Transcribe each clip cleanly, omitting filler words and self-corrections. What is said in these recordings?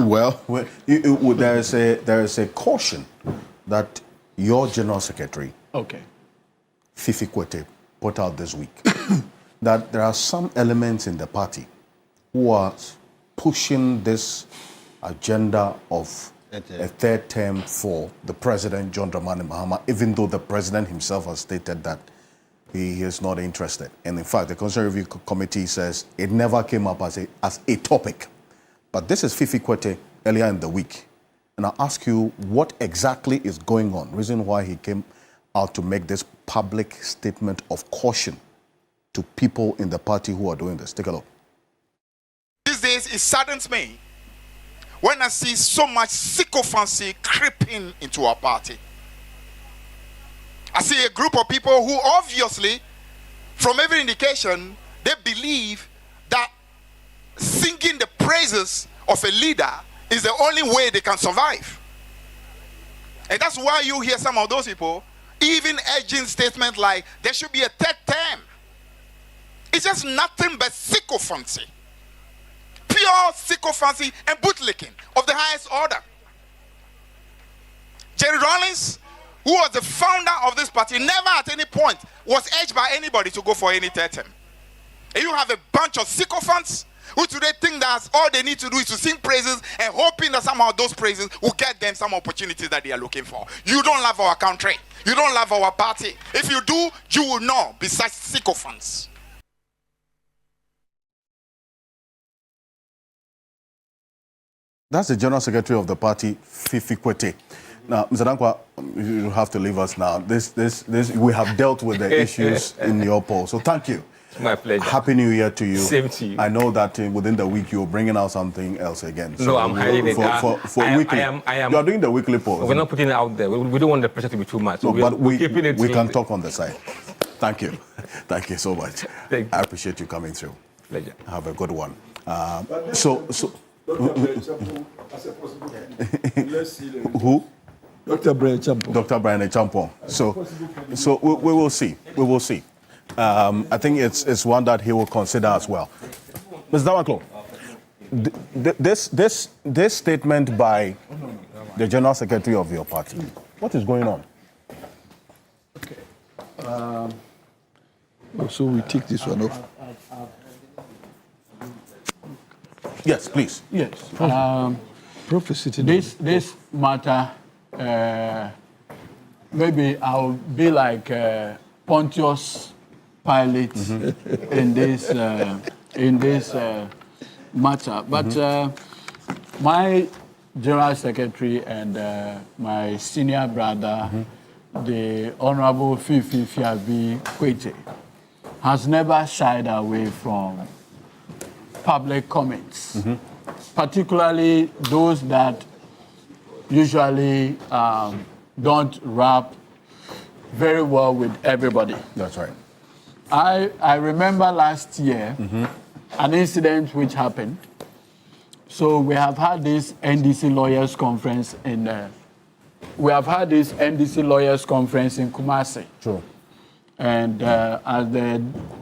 Well, there is a caution that your General Secretary, Fifi Kwete, put out this week, that there are some elements in the party who are pushing this agenda of a third term for the President, John Dramani Mahama, even though the President himself has stated that he is not interested. And in fact, the Constitutional Review Committee says it never came up as a topic. But this is Fifi Kwete earlier in the week. And I'll ask you what exactly is going on, reason why he came out to make this public statement of caution to people in the party who are doing this. Take a look. These days, it saddens me when I see so much sycophancy creeping into our party. I see a group of people who obviously, from every indication, they believe that singing the praises of a leader is the only way they can survive. And that's why you hear some of those people even urging statements like there should be a third term. It's just nothing but sycophancy. Pure sycophancy and bootlicking of the highest order. Jerry Rawlings, who was the founder of this party, never at any point was urged by anybody to go for any third term. And you have a bunch of sycophants who today think that all they need to do is to sing praises and hoping that somehow those praises will get them some opportunities that they are looking for. You don't love our country. You don't love our party. If you do, you will not be such sycophants. That's the General Secretary of the party, Fifi Kwete. Now, Mr. Dankwa, you have to leave us now. We have dealt with the issues in your poll, so thank you. My pleasure. Happy New Year to you. Same to you. I know that within the week you're bringing out something else again. So no, I'm hiding it. For weekly. You are doing the weekly poll. We're not putting it out there. We don't want the pressure to be too much. So but we can to talk on the side. Thank you. Thank you so much. Thank you. I appreciate you coming through. Pleasure. Have a good one. Who? Dr. Brian Champong. Dr. Brian Champong. So we will see. We will see. I think it's one that he will consider as well. Mr. Damaklo, this statement by the General Secretary of your party, what is going on? Okay. So we take this one off. Yes, please. Yes. Prophecy. This matter, maybe I'll be like Pontius Pilate in this matter. But my General Secretary and my senior brother, the Honorable Fifi Kwete, has never shied away from public comments, particularly those that usually don't rap very well with everybody. That's right. I remember last year an incident which happened. So we have had this NDC lawyers conference in Kumasi. True. And as the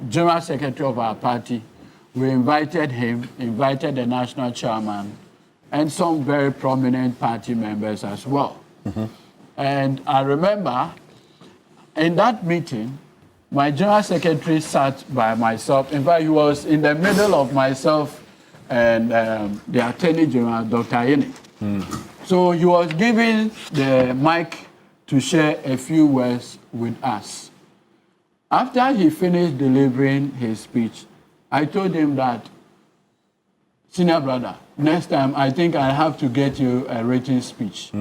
General Secretary of our party, we invited him, invited the national chairman, and some very prominent party members as well. And I remember in that meeting, my General Secretary sat by myself. In fact, he was in the middle of myself and the Attorney General, Dr. Ayeni. So he was giving the mic to share a few words with us. After he finished delivering his speech, I told him that, senior brother, next time I think I have to get you a written speech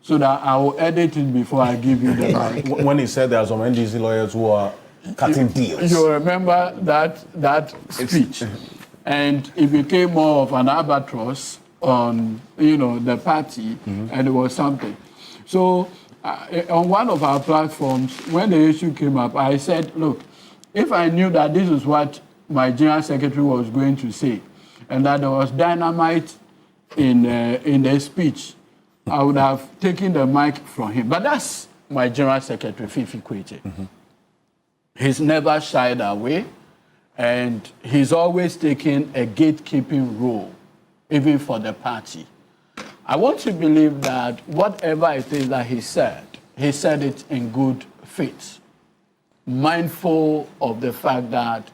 so that I will edit it before I give you the mic. When he said there are some NDC lawyers who are cutting deals. You remember that speech. And it became more of an albatross on, the party, and it was something. So on one of our platforms, when the issue came up, I said, look, if I knew that this is what my General Secretary was going to say, and that there was dynamite in the speech, I would have taken the mic from him. But that's my General Secretary, Fifi Kwete. He's never shied away, and he's always taken a gatekeeping role, even for the party. I want to believe that whatever it is that he said it in good faith, mindful of the fact that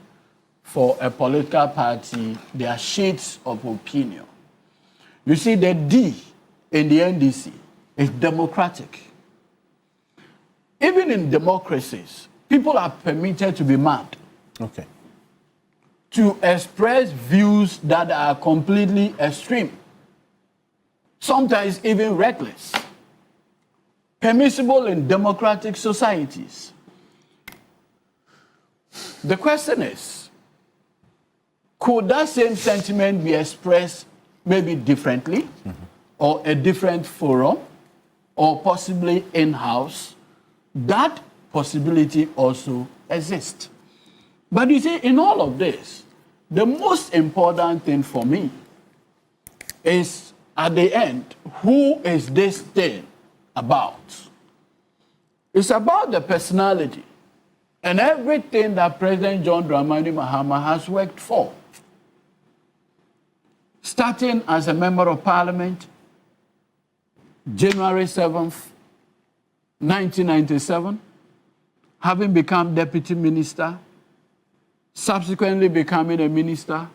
for a political party, there are shades of opinion. You see, the D in the NDC is democratic. Even in democracies, people are permitted to be mad. Okay. To express views that are completely extreme, sometimes even reckless. Permissible in democratic societies. The question is, could that same sentiment be expressed maybe differently, or a different forum, or possibly in-house? That possibility also exists. But you see, in all of this, the most important thing for me is, at the end, who is this thing about? It's about the personality and everything that President John Dramani Mahama has worked for. Starting as a member of parliament, January 7th, 1997, having become deputy minister, subsequently becoming a minister,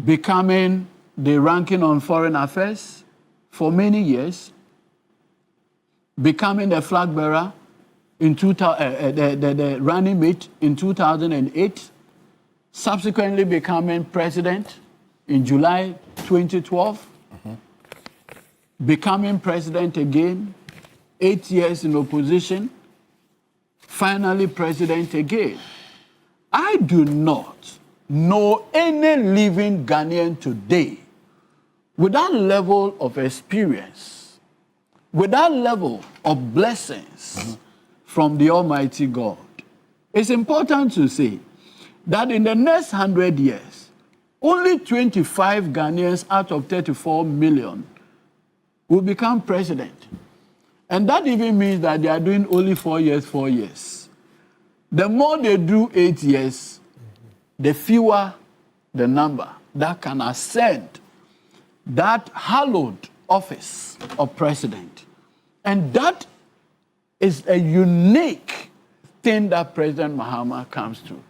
becoming the ranking on foreign affairs for many years, becoming the flag bearer in the running mate in 2008, subsequently becoming president in July 2012, becoming president again, 8 years in opposition, finally president again. I do not know any living Ghanaian today with that level of experience, with that level of blessings from the Almighty God. It's important to say that in the next 100 years, only 25 Ghanaians out of 34 million will become president. And that even means that they are doing only 4 years. The more they do 8 years, the fewer the number that can ascend that hallowed office of president. And that is a unique thing that President Mahama comes to.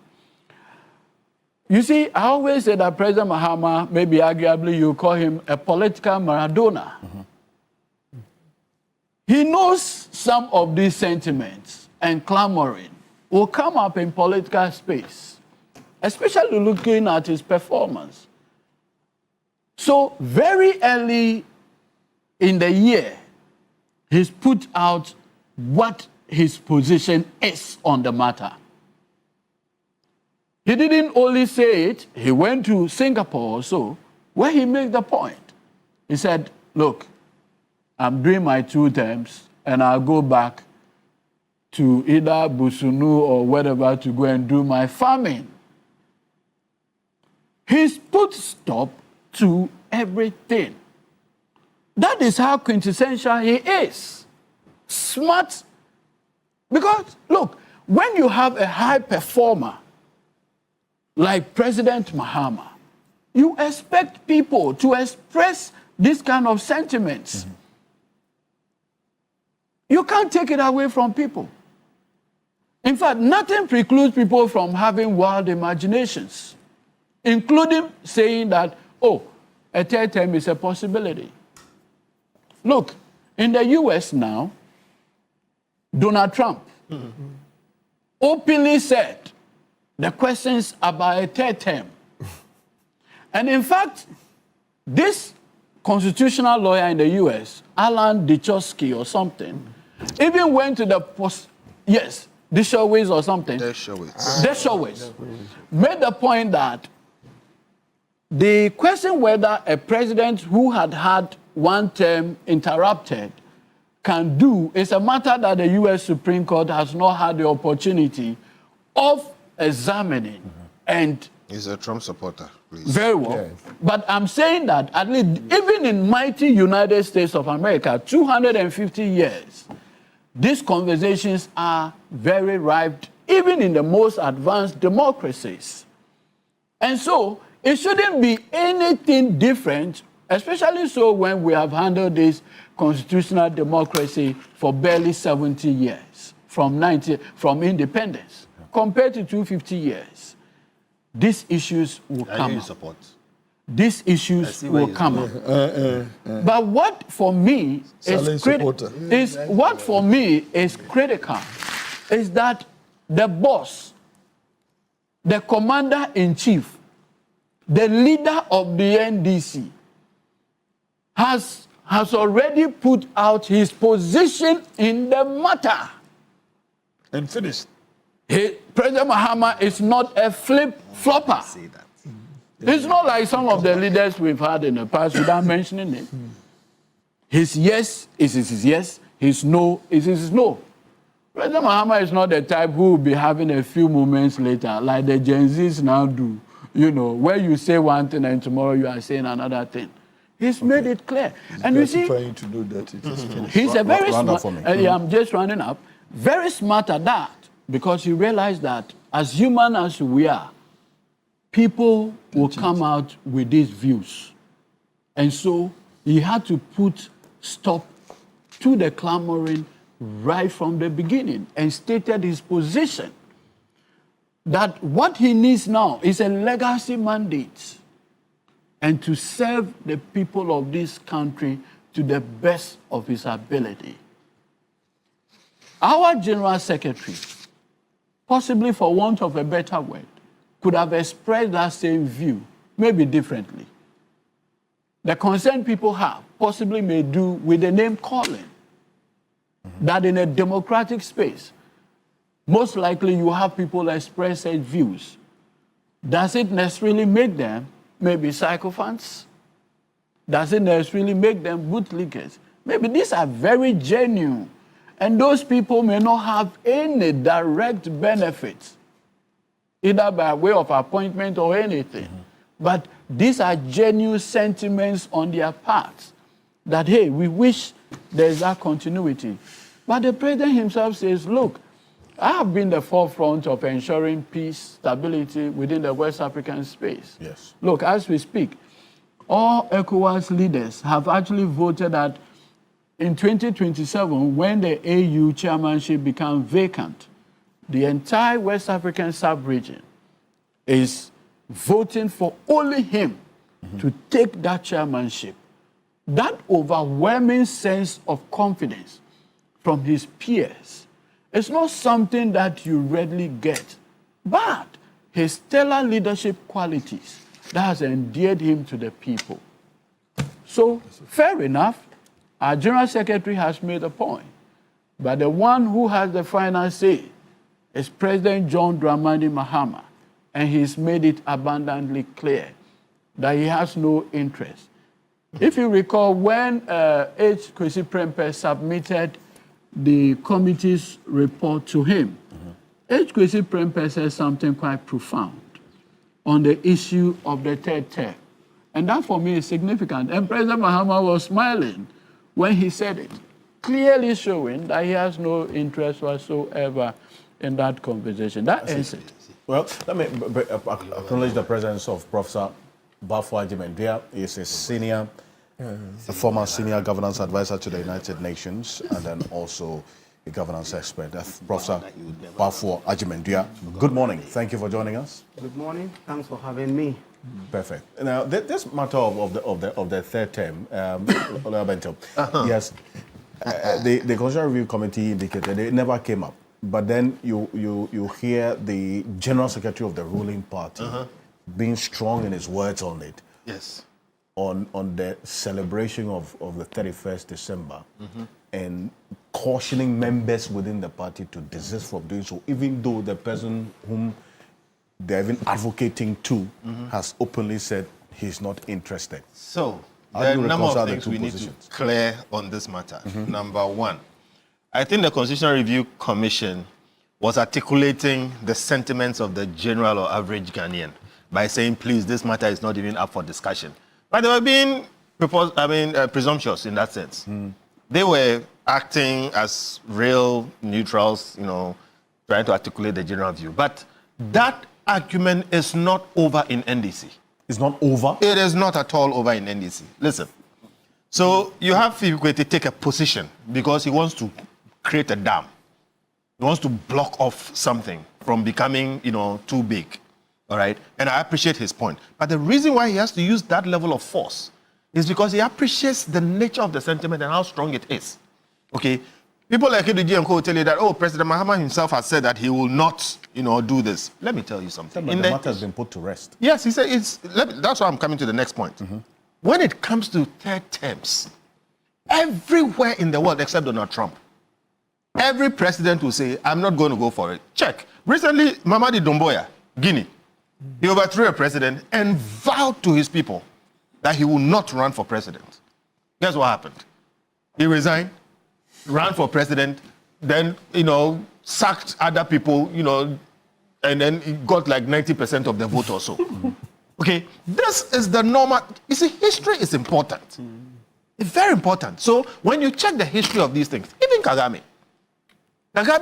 You see, I always say that President Mahama, maybe arguably you call him a political Maradona. He knows some of these sentiments and clamoring will come up in political space, especially looking at his performance. So very early in the year, he's put out what his position is on the matter. He didn't only say it, he went to Singapore also, where he made the point. He said, look, I'm doing my 2 terms and I'll go back to either Busunu or whatever to go and do my farming. He's put stop to everything. That is how quintessential he is. Smart. Because, look, when you have a high performer like President Mahama, you expect people to express this kind of sentiments. You can't take it away from people. In fact, nothing precludes people from having wild imaginations, including saying that, oh, a 3rd term is a possibility. Look, in the US now, Donald Trump openly said the questions about a 3rd term. And in fact, this constitutional lawyer in the US, Alan Dershowitz or something, even went to the Dershowitz or something. Dershowitz made the point that the question whether a president who had had 1 term interrupted can do is a matter that the US Supreme Court has not had the opportunity of examining. And he's a Trump supporter, please. Very well. Yes. But I'm saying that at least even in mighty United States of America, 250 years, these conversations are very ripe, even in the most advanced democracies. And so it shouldn't be anything different Especially so when we have handled this constitutional democracy for barely 70 years from independence, compared to 250 years. These issues will come up. Support. These issues will come up. But what for me is critical is that the boss, the commander-in-chief, the leader of the NDC, has already put out his position in the matter. And finished. President Mahama is not a flip-flopper. It's not like some of the leaders we've had in the past without mentioning it. His yes is his yes, his no is his no. President Mahama is not the type who will be having a few moments later, like the Gen Zs now do, you know, where you say one thing and tomorrow you are saying another thing. He's made it clear. And you see, trying to do that. It is finished. he's a very smart, Yeah, I'm just rounding up, very smart at that, because he realized that as human as we are, people will come out with these views. And so he had to put stop to the clamoring right from the beginning and stated his position that what he needs now is a legacy mandate and to serve the people of this country to the best of his ability. Our General Secretary, possibly for want of a better word, could have expressed that same view, maybe differently. The concern people have possibly may do with the name calling. That in a democratic space, most likely you have people express their views. Does it necessarily make them maybe sycophants? Does it necessarily make them bootlickers? Maybe these are very genuine, and those people may not have any direct benefits, either by way of appointment or anything. But these are genuine sentiments on their part that, hey, we wish there's that continuity. But the president himself says, look, I have been the forefront of ensuring peace, stability within the West African space. Yes. Look, as we speak, all ECOWAS leaders have actually voted that in 2027, when the AU chairmanship becomes vacant, the entire West African sub-region is voting for only him to take that chairmanship. That overwhelming sense of confidence from his peers is not something that you readily get, but his stellar leadership qualities that has endeared him to the people. So, fair enough, our General Secretary has made a point, but the one who has the final say is President John Dramani Mahama, and he's made it abundantly clear that he has no interest. If you recall, when H. Kwesi Prempeh submitted the committee's report to him, H. Kwesi Prempeh said something quite profound on the issue of the third term. And that for me is significant. And President Mahama was smiling when he said it, clearly showing that he has no interest whatsoever in that conversation. That ends it. Well, let me acknowledge the presence of Professor Bafo Agyeman-Duah. He is a former senior governance advisor to the United Nations, and then also a governance expert. Professor Bafo Agyeman-Duah. Good morning. Thank you for joining us. Good morning. Thanks for having me. Perfect. Now, this matter of the third term, Bento, yes, the Constitutional Review Committee indicated it never came up. But then you hear the General Secretary of the ruling party being strong in his words on it. Yes. On the celebration of the 31st December and cautioning members within the party to desist from doing so, even though the person whom they're even advocating to has openly said he's not interested. So, How there are do a you number of reconcile the things two we need positions? to clear on this matter. Number one, I think the Constitutional Review Commission was articulating the sentiments of the general or average Ghanaian by saying, please, this matter is not even up for discussion. But they were being presumptuous in that sense. They were acting as real neutrals, trying to articulate the general view. But that argument is not over in NDC. It's not over? It is not at all over in NDC. Listen. So you have Fifiko to take a position because he wants to create a dam. He wants to block off something from becoming, too big. All right? And I appreciate his point. But the reason why he has to use that level of force is because he appreciates the nature of the sentiment and how strong it is. Okay? People like Edu and Co will tell you that, President Mahama himself has said that he will not, do this. Let me tell you something. But the matter has been put to rest. Yes, he said that's why I'm coming to the next point. Mm-hmm. When it comes to third terms, everywhere in the world except Donald Trump, every president will say, I'm not going to go for it. Check. Recently, Mamadi Doumbouya, Guinea, he overthrew a president and vowed to his people that he will not run for president. Guess what happened? He resigned, ran for president, then, sacked other people, and then he got like 90% of the vote or so. Okay, this is the normal. You see, history is important. It's very important. So when you check the history of these things, even Kagame,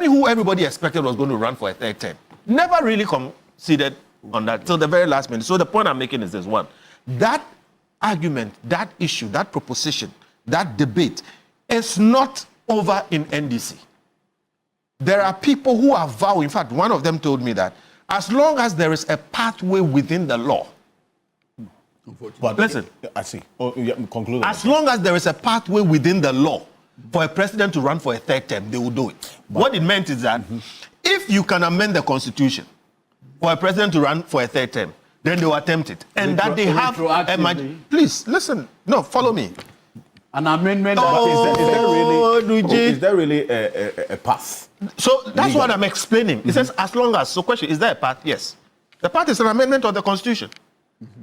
who everybody expected was going to run for a third term, never really conceded on that till the very last minute. So the point I'm making is this one: that argument, that issue, that proposition, that debate is not over in NDC. There are people who are vowing. In fact, one of them told me that as long as there is a pathway within the law. But listen, I see. Conclude. As long as there is a pathway within the law for a president to run for a third term, they will do it. But what it meant is that if you can amend the constitution for a president to run for a third term, then they will attempt it. And that they have please listen. No, follow me. An amendment. Is there really a path? So that's what I'm explaining. It says as long as. So question, is there a path? Yes. The path is an amendment of the constitution.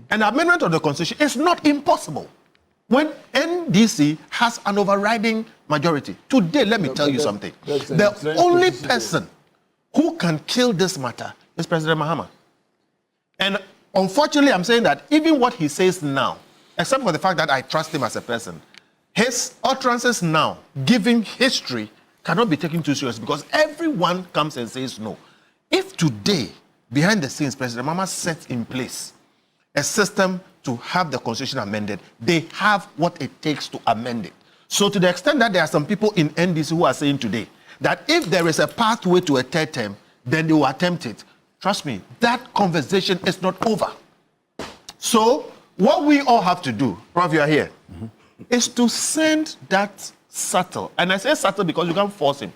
An amendment of the constitution is not impossible when NDC has an overriding majority. Today, let me tell you something. The only person who can kill this matter is President Mahama. And unfortunately, I'm saying that even what he says now, except for the fact that I trust him as a person, his utterances now, given history, cannot be taken too seriously because everyone comes and says no. If today, behind the scenes, President Mahama sets in place a system to have the constitution amended, they have what it takes to amend it. So to the extent that there are some people in NDC who are saying today that if there is a pathway to a third term, then they will attempt it. Trust me, that conversation is not over. So what we all have to do, Prof, you are here, is to send that subtle, and I say subtle because you can't force him,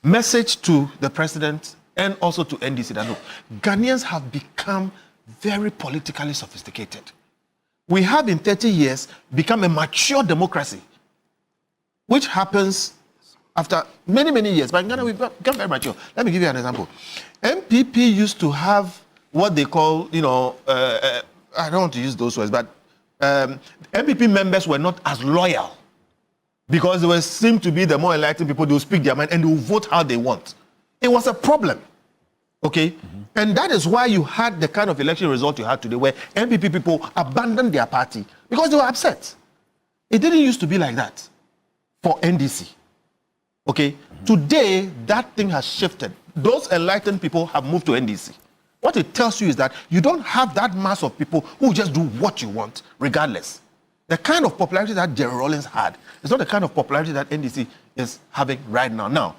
message to the president and also to NDC that look, Ghanaians have become very politically sophisticated. We have in 30 years become a mature democracy, which happens after many, many years. But in Ghana, we've become very mature. Let me give you an example. MPP used to have what they call, I don't want to use those words, but MPP members were not as loyal because they seemed to be the more enlightened people. They will speak their mind and they will vote how they want. It was a problem. Okay? And that is why you had the kind of election result you had today where MPP people abandoned their party because they were upset. It didn't used to be like that for NDC. Okay? Today, that thing has shifted. Those enlightened people have moved to NDC. What it tells you is that you don't have that mass of people who just do what you want, regardless. The kind of popularity that Jerry Rawlings had is not the kind of popularity that NDC is having right now. Now,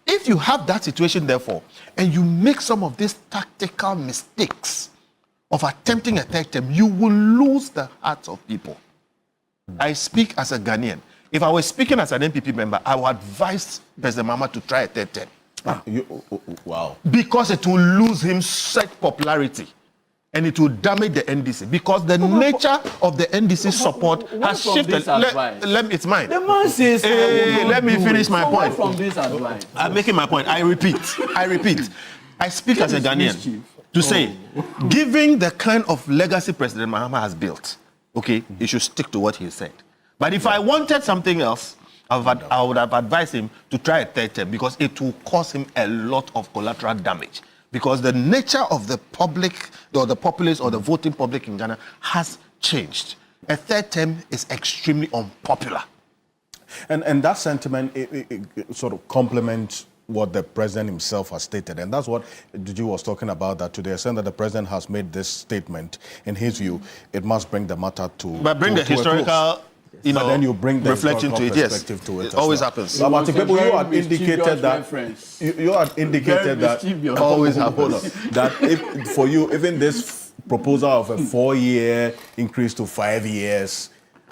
if you have that situation, therefore, and you make some of these tactical mistakes of attempting a third term, you will lose the hearts of people. I speak as a Ghanaian. If I was speaking as an MPP member, I would advise President Mahama to try a third term. Wow. Because it will lose him such popularity. And it will damage the NDC because the nature of the NDC support has shifted. It's mine. The man says, let me finish my point. From this advice. I'm making my point. I repeat. I speak as a Ghanaian to say, given the kind of legacy President Mahama has built, okay, he should stick to what he said. But if I wanted something else, I would have advised him to try a third term because it will cause him a lot of collateral damage. Because the nature of the public, or the populace, or the voting public in Ghana has changed. A third term is extremely unpopular. And that sentiment it sort of complements what the president himself has stated. And that's what Duju was talking about, that to the extent that the president has made this statement, in his view, it must bring the matter to But bring the to a close. historical, But then you bring the reflection to it. Yes, perspective to it. it as always well. happens. So, Martin, was a people, you very had indicated mischievous that reference. you had indicated Very that mischievous. Always hold on, that if for you, even this proposal of a 4-year increase to 5 years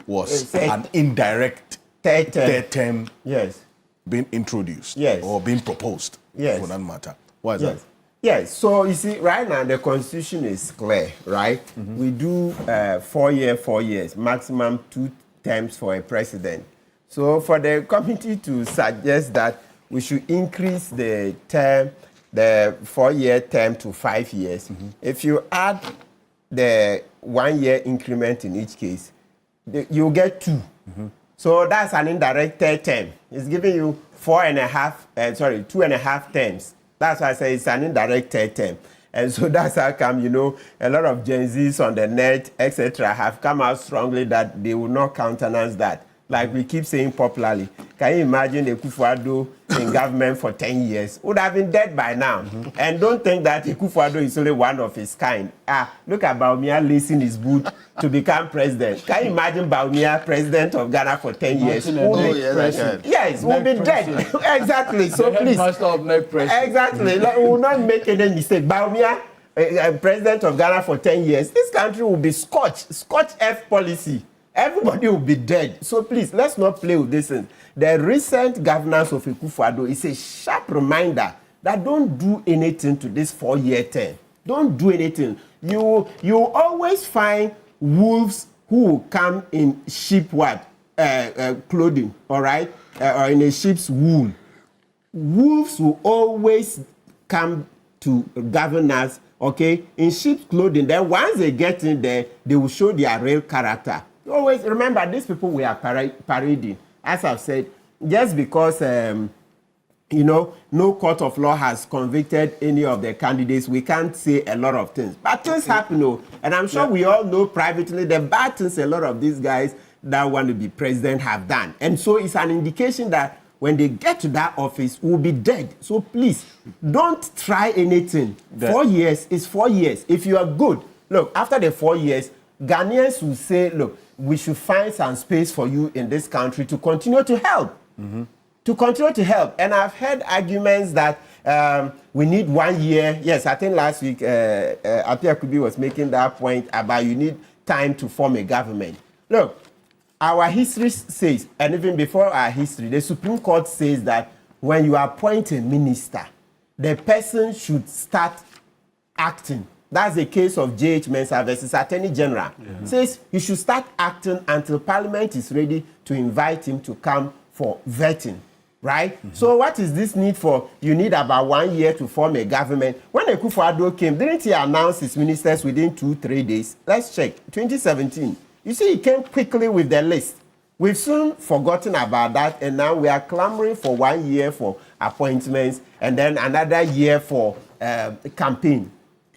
was an indirect third term Yes. being introduced Yes. or being proposed, Yes. for that matter. Why is Yes. that? Yes. So you see, right now the constitution is clear, right? We do 4 years, maximum 2 terms for a president. So for the committee to suggest that we should increase the term, the 4-year term to 5 years, if you add the 1-year increment in each case, you get 2. So that's an indirect third term. It's giving you 2.5 terms. That's why I say it's an indirect third term. And so that's how come, a lot of Gen Zs on the net, etc., have come out strongly that they will not countenance that. Like we keep saying popularly, can you imagine Akufo-Addo in government for 10 years? Would have been dead by now. And don't think that Akufo-Addo is only one of his kind. Look at Bawumia lacing his boot to become president. Can you imagine Bawumia president of Ghana for 10 years? Yes, we'll be dead. Exactly. So please. Exactly. Like, we will not make any mistake. Bawumia, president of Ghana for 10 years, this country will be Scotch F policy. Everybody will be dead. So please, let's not play with this. The recent governance of Akufo-Addo is a sharp reminder that don't do anything to this 4-year term. Don't do anything. You always find wolves who will come in sheep clothing, all right, or in a sheep's wool. Wolves will always come to governors, okay, in sheep's clothing. Then once they get in there, they will show their real character. Always remember, these people we are parading. As I've said, just because no court of law has convicted any of the candidates, we can't say a lot of things. But things happen, and I'm sure we all know privately the bad things a lot of these guys that want to be president have done. And so it's an indication that when they get to that office, we'll be dead. So please, don't try anything. 4 years is 4 years. If you are good, look, after the 4 years, Ghanaians will say, look, we should find some space for you in this country to continue to help. To continue to help. And I've heard arguments that we need 1 year. Yes, I think last week, Apia Kubi was making that point about you need time to form a government. Look, our history says, and even before our history, the Supreme Court says that when you appoint a minister, the person should start acting. That's the case of J.H. Mensah versus Attorney General. Says you should start acting until Parliament is ready to invite him to come for vetting, right? So what is this need for? You need about 1 year to form a government. When Akufo-Addo came, didn't he announce his ministers within 2-3 days? Let's check. 2017. You see, he came quickly with the list. We've soon forgotten about that, and now we are clamoring for 1 year for appointments and then another year for campaign.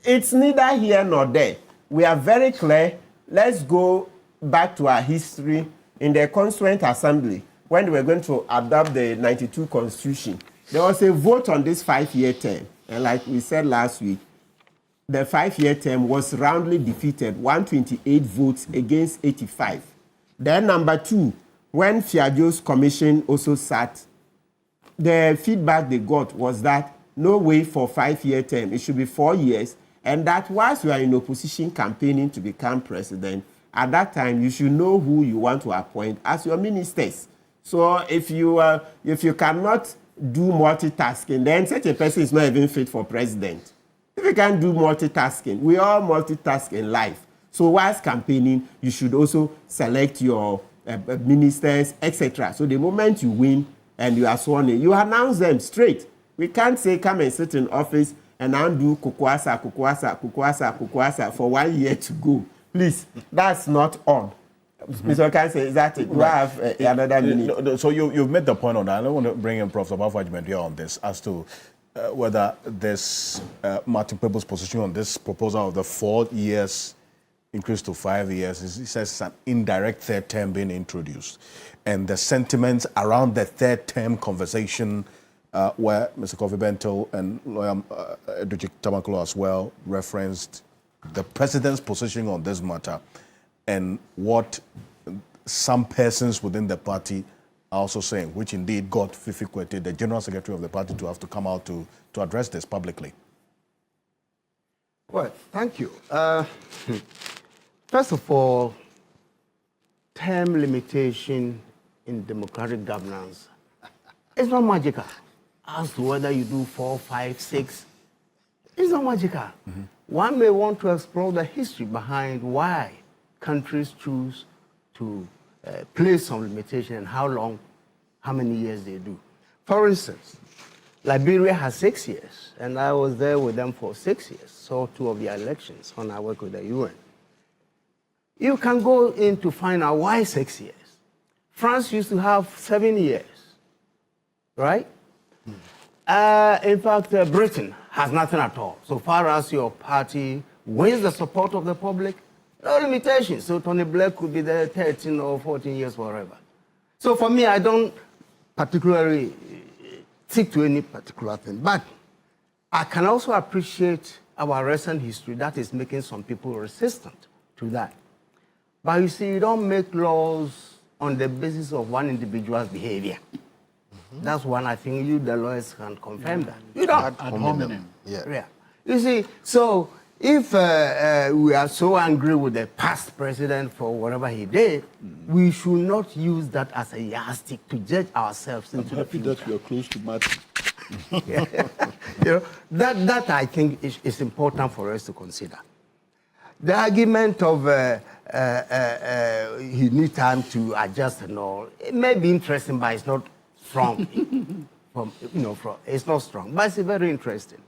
It's neither here nor there. We are very clear. Let's go back to our history in the Constituent Assembly. When they were going to adopt the 92 Constitution, there was a vote on this 5-year term. And like we said last week, the 5-year term was roundly defeated, 128 votes against 85. Then number 2, when Fiajo's commission also sat, the feedback they got was that no way for 5-year term, it should be 4 years. And that whilst you are in opposition campaigning to become president, at that time you should know who you want to appoint as your ministers. So if you cannot do multitasking, then such a person is not even fit for president. If you can't do multitasking, we all multitask in life. So whilst campaigning, you should also select your ministers, etc. So the moment you win and you are sworn in, you announce them straight. We can't say come and sit in office and undo kukwasa for 1 year to go. Please, that's not on. Mr. Okanse, is that it? Do I have another minute? No, so you've made the point on that. I don't want to bring in Prof. Sabafu-Agyeman on this as to whether this Martin Pebble's position on this proposal of the 4 years increased to 5 years. He says it's an indirect third term being introduced. And the sentiments around the third term conversation where Mr. Kofi Bento and lawyer Eduji Tamaklo as well referenced the president's position on this matter and what some persons within the party are also saying, which indeed got Fifi Kwete, the general secretary of the party, to have to come out to address this publicly. Well, thank you. First of all, term limitation in democratic governance is not magical. As to whether you do 4, 5, 6, it's not magical. One may want to explore the history behind why countries choose to place some limitation and how long, how many years they do. For instance, Liberia has 6 years, and I was there with them for 6 years, saw 2 of their elections when I worked with the UN. You can go in to find out why 6 years. France used to have 7 years, right? In fact, Britain has nothing at all. So far as your party wins the support of the public, no limitations. So Tony Blair could be there 13 or 14 years forever. So for me, I don't particularly stick to any particular thing. But I can also appreciate our recent history that is making some people resistant to that. But you see, you don't make laws on the basis of one individual's behavior. That's one I think you, the lawyers, can confirm that. You don't. Ad hominem. Yeah. You see, so if we are so angry with the past president for whatever he did, we should not use that as a yardstick to judge ourselves into the future. that we are close to Martin. You know, that I think is important for us to consider. The argument of he needs time to adjust and all, it may be interesting, but it's not strong. It's not strong, but it's very interesting.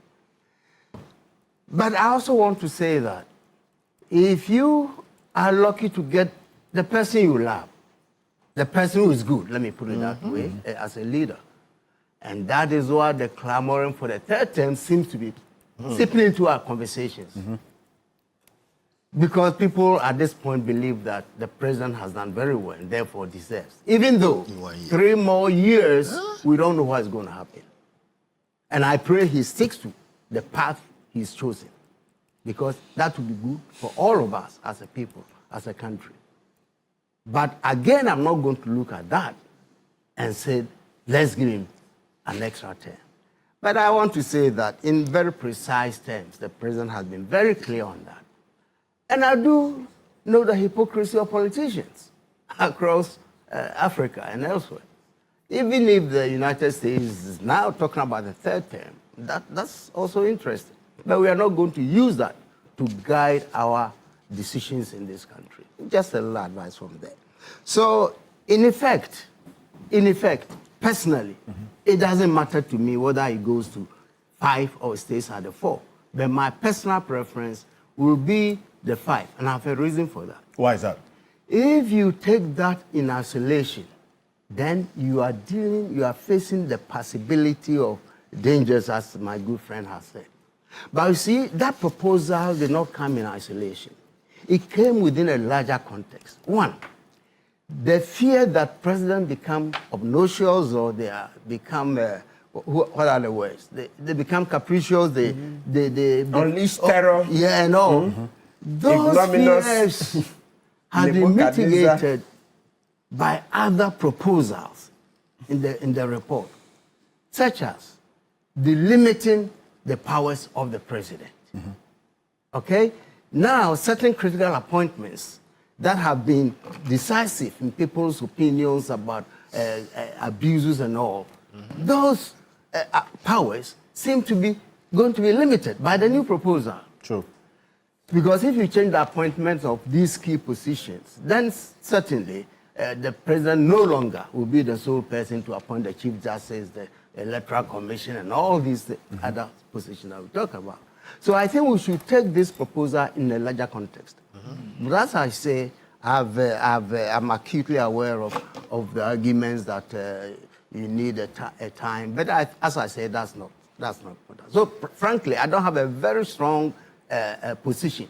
But I also want to say that if you are lucky to get the person you love, the person who is good, let me put it that way, as a leader, and that is why the clamoring for the third term seems to be seeping into our conversations. Because people at this point believe that the president has done very well and therefore deserves. Even though 3 more years, we don't know what's going to happen. And I pray he sticks to the path he's chosen. Because that would be good for all of us as a people, as a country. But again, I'm not going to look at that and say, let's give him an extra term. But I want to say that in very precise terms, the president has been very clear on that. And I do know the hypocrisy of politicians across Africa and elsewhere. Even if the United States is now talking about the third term, that's also interesting. But we are not going to use that to guide our decisions in this country. Just a little advice from there. So, in effect, personally, it doesn't matter to me whether it goes to 5 or stays at the 4. But my personal preference will be the 5, and I have a reason for that. Why is that? If you take that in isolation, then you are facing the possibility of dangers, as my good friend has said. But you see, that proposal did not come in isolation. It came within a larger context. One, the fear that presidents become obnoxious or they become, what are the words? They become capricious, they unleash terror. Yeah, and all. Those fears have been mitigated by other proposals in the report, such as delimiting the powers of the president. Okay? Now, certain critical appointments that have been decisive in people's opinions about abuses and all, those powers seem to be going to be limited by the new proposal. True. Because if you change the appointments of these key positions, then certainly the president no longer will be the sole person to appoint the Chief Justice, the Electoral Commission, and all these other positions that we talk about. So I think we should take this proposal in a larger context. But as I say, I'm acutely aware of the arguments that you need a time. But as I say, that's not important. So frankly, I don't have a very strong position.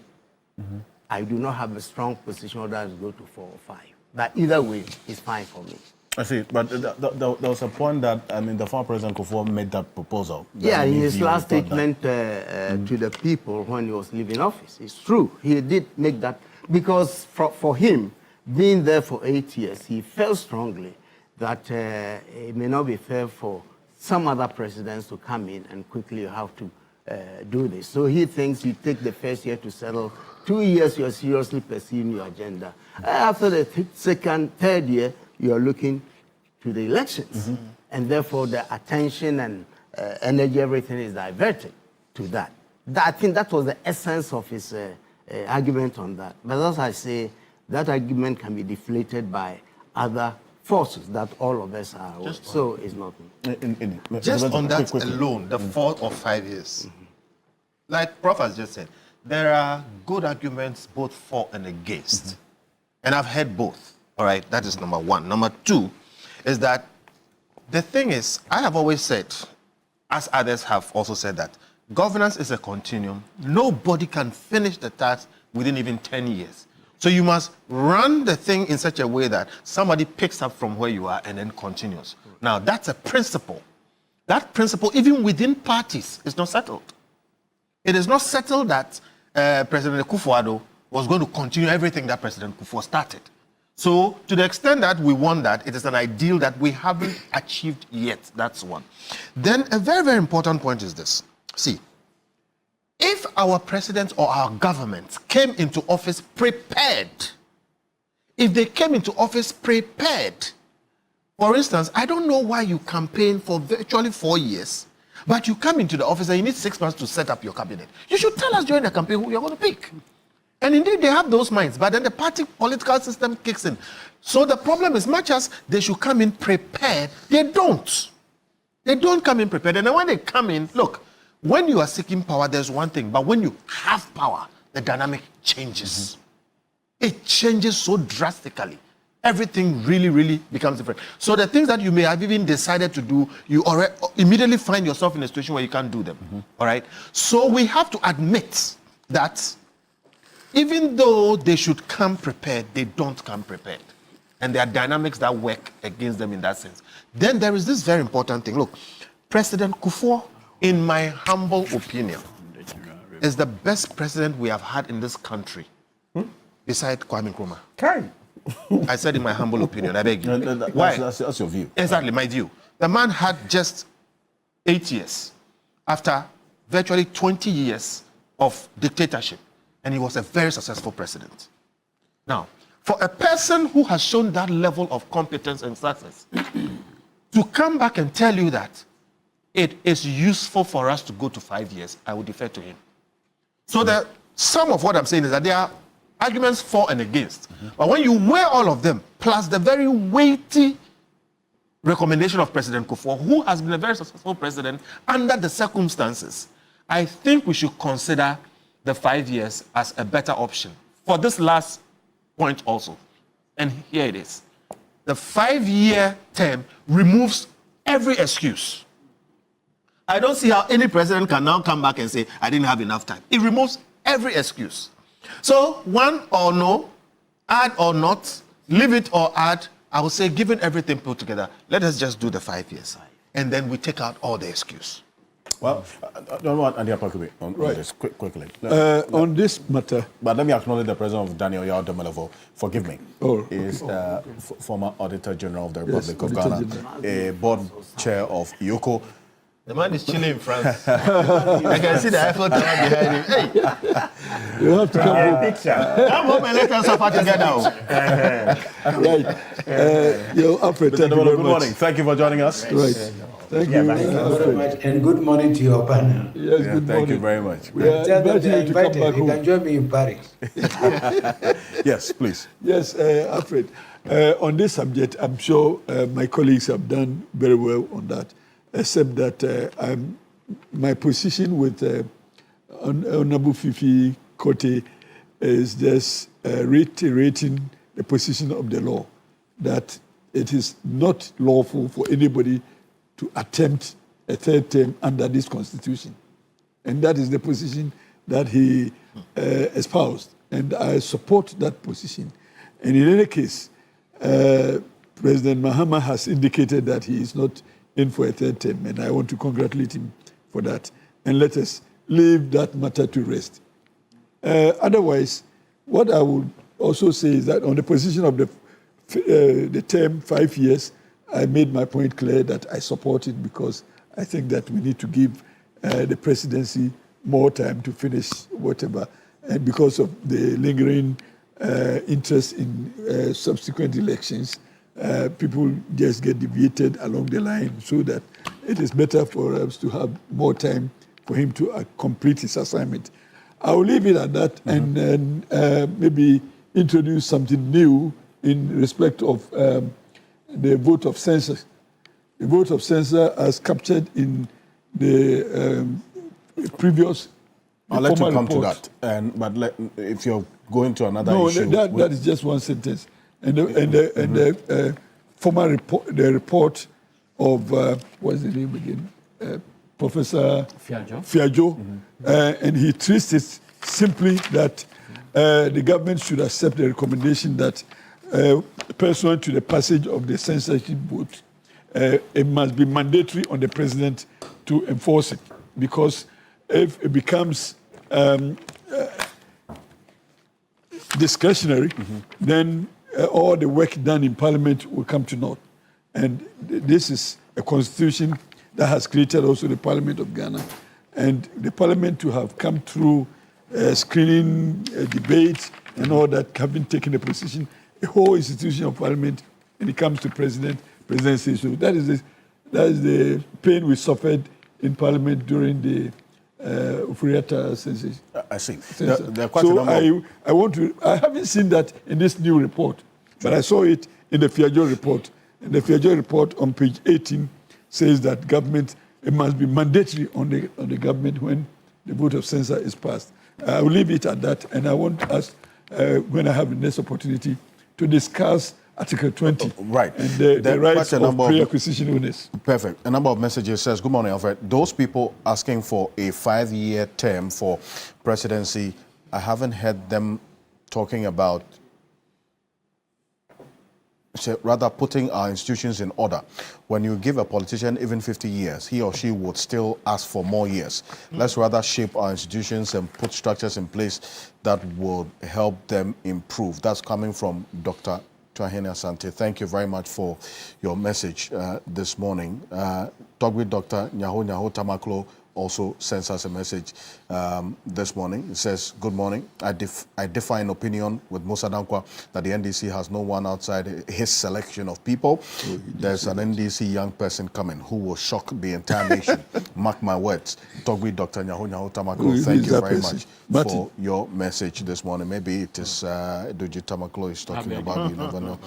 I do not have a strong position whether to go to 4 or 5. But either way, it's fine for me. I see, but there was a point that, I mean, the former President Kufuor made that proposal. Yeah, in his you last thought that- statement to the people when he was leaving office. It's true. He did make that because for him, being there for 8 years, he felt strongly that it may not be fair for some other presidents to come in and quickly have to do this. So he thinks you take the first year to settle. 2 years, you're seriously pursuing your agenda. After the third year, you're looking to the elections. And therefore, the attention and energy, everything is diverted to that. I think that was the essence of his argument on that. But as I say, that argument can be deflated by other forces that all of us are aware. So it's nothing. Just on that quickly. alone, the 4 or 5 years, like Prof has just said, there are good arguments both for and against. And I've heard both. All right, that is number one. Number two is that the thing is, I have always said, as others have also said, that governance is a continuum. Nobody can finish the task within even 10 years. So you must run the thing in such a way that somebody picks up from where you are and then continues. Now, that's a principle. That principle, even within parties, is not settled. It is not settled that President Akufo-Addo was going to continue everything that President Kufuor started. So, to the extent that we want that, it is an ideal that we haven't achieved yet. That's one. Then, a very, very important point is this. See, if our president or our government came into office prepared, if they came into office prepared, for instance, I don't know why you campaign for virtually 4 years, but you come into the office and you need 6 months to set up your cabinet. You should tell us during the campaign who you're going to pick. And indeed, they have those minds, but then the party political system kicks in. So the problem is, much as they should come in prepared, they don't. They don't come in prepared. And then when they come in, look, when you are seeking power, there's one thing, but when you have power, the dynamic changes. It changes so drastically. Everything really, really becomes different. So the things that you may have even decided to do, you already immediately find yourself in a situation where you can't do them. All right? So we have to admit that even though they should come prepared, they don't come prepared. And there are dynamics that work against them in that sense. Then there is this very important thing. Look, President Kufuor, in my humble opinion, is the best president we have had in this country, beside Kwame Nkrumah. I said in my humble opinion, I beg you. Why? That's your view. Exactly, my view. The man had just 8 years after virtually 20 years of dictatorship, and he was a very successful president. Now, for a person who has shown that level of competence and success, to come back and tell you that it is useful for us to go to 5 years, I would defer to him. So the sum of what I'm saying is that there are arguments for and against. But when you weigh all of them, plus the very weighty recommendation of President Kufuor, who has been a very successful president under the circumstances, I think we should consider the 5 years as a better option. For this last point also, and here it is. The 5-year term removes every excuse. I don't see how any president can now come back and say, I didn't have enough time. It removes every excuse. So, one or no, add or not, leave it or add, I would say, given everything put together, let us just do the 5 years. And then we take out all the excuse. Well, I don't want Andy Apakube on this quickly. On this matter, But let me acknowledge the presence of Daniel Yao Demelevo. Forgive me. Is former Auditor General of the Republic of Auditor Ghana, a board chair of IOCO. The man is chilling in France. I can see the Eiffel Tower behind him. Hey, you have to come home. come home and let us suffer together. Right. Alfred, thank you very Good much. morning. Thank you for joining us. Right. Thank you. Thank you very much, and good morning to your panel. Yes, Yeah, good thank morning. you very much. We are Tell them inviting they are you to come invited. back You can home. join me in Paris. Yes, please. Yes, Alfred. On this subject, I'm sure my colleagues have done very well on that, except that my position with Honorable Fifi Kote is just reiterating the position of the law, that it is not lawful for anybody to attempt a third term under this constitution. And that is the position that he espoused. And I support that position. And in any case, President Mahama has indicated that he is not in for a third term, and I want to congratulate him for that. And let us leave that matter to rest. Otherwise, what I would also say is that on the position of the term 5 years, I made my point clear that I support it because I think that we need to give the presidency more time to finish whatever. And because of the lingering interest in subsequent elections, people just get deviated along the line, so that it is better for us to have more time for him to complete his assignment. I will leave it at that and maybe introduce something new in respect of the vote of censure. The vote of censure as captured in the previous. I'll let you come report. to that. But if you're going to another no, issue, that is just one sentence. And the former report, the report of what's the name again, Professor Fiajo, and he treats it simply that the government should accept the recommendation that pursuant to the passage of the censorship vote, it must be mandatory on the president to enforce it, because if it becomes discretionary, then all the work done in Parliament will come to naught. And this is a constitution that has created also the Parliament of Ghana. And the Parliament to have come through screening, debate, and all that, having taken a position, a whole institution of Parliament, when it comes to presidency. So that is the pain we suffered in Parliament during the Ufuriata censorship. I see. There are quite a number. I haven't seen that in this new report, but I saw it in the Fiajo report. And the Fiajo report on page 18 says that it must be mandatory on the government when the vote of censure is passed. I will leave it at that, and I want us, when I have the next opportunity, to discuss Article 20 right. and the rights of pre-acquisition owners. Perfect. A number of messages says, good morning, Alfred. Those people asking for a 5-year term for presidency, I haven't heard them talking about rather putting our institutions in order. When you give a politician even 50 years, he or she would still ask for more years. Let's rather shape our institutions and put structures in place that will help them improve. That's coming from Dr. Twahene Asante. Thank you very much for your message this morning. Talk with Dr. Nyaho Tamaklo also sends us a message this morning. It says, good morning. I differ in opinion with Musa Dankwa that the NDC has no one outside his selection of people. There's an NDC young person coming who will shock the entire nation. Mark my words. Talk with Dr. Nyaho Tamaklo. Thank you very much for your message this morning. Maybe it is Duji Tamaklo is talking about, you never know.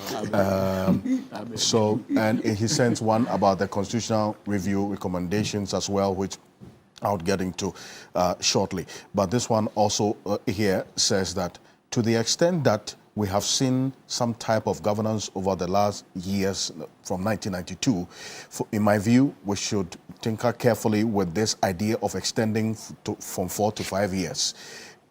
And he sends one about the constitutional review recommendations as well, which I'll get into shortly. But this one also here says that to the extent that we have seen some type of governance over the last years from 1992, in my view, we should tinker carefully with this idea of extending from 4 to 5 years.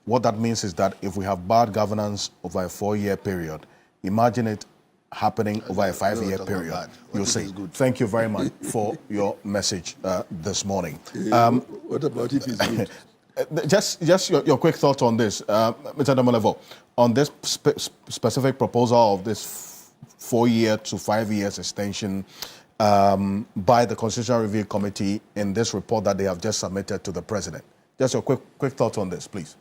What that means is that if we have bad governance over a 4-year period, imagine it happening over a 5-year period. You'll see. Thank you very much for your message this morning. What about if it's good? Just your quick thoughts on this, Mr. Damolevo, on this specific proposal of this 4-year to 5 years extension by the Constitutional Review Committee in this report that they have just submitted to the President. Just your quick thoughts on this, please.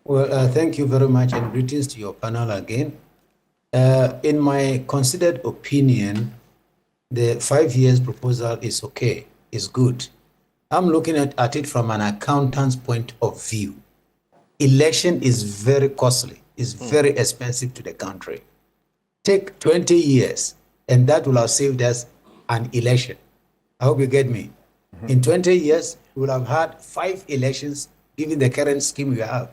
Well, thank you very much, and greetings to your panel again. In my considered opinion, the 5 years proposal is okay, is good. I'm looking at it from an accountant's point of view. Election is very costly, is very expensive to the country. Take 20 years, and that will have saved us an election. I hope you get me. In 20 years, we will have had 5 elections, given the current scheme we have.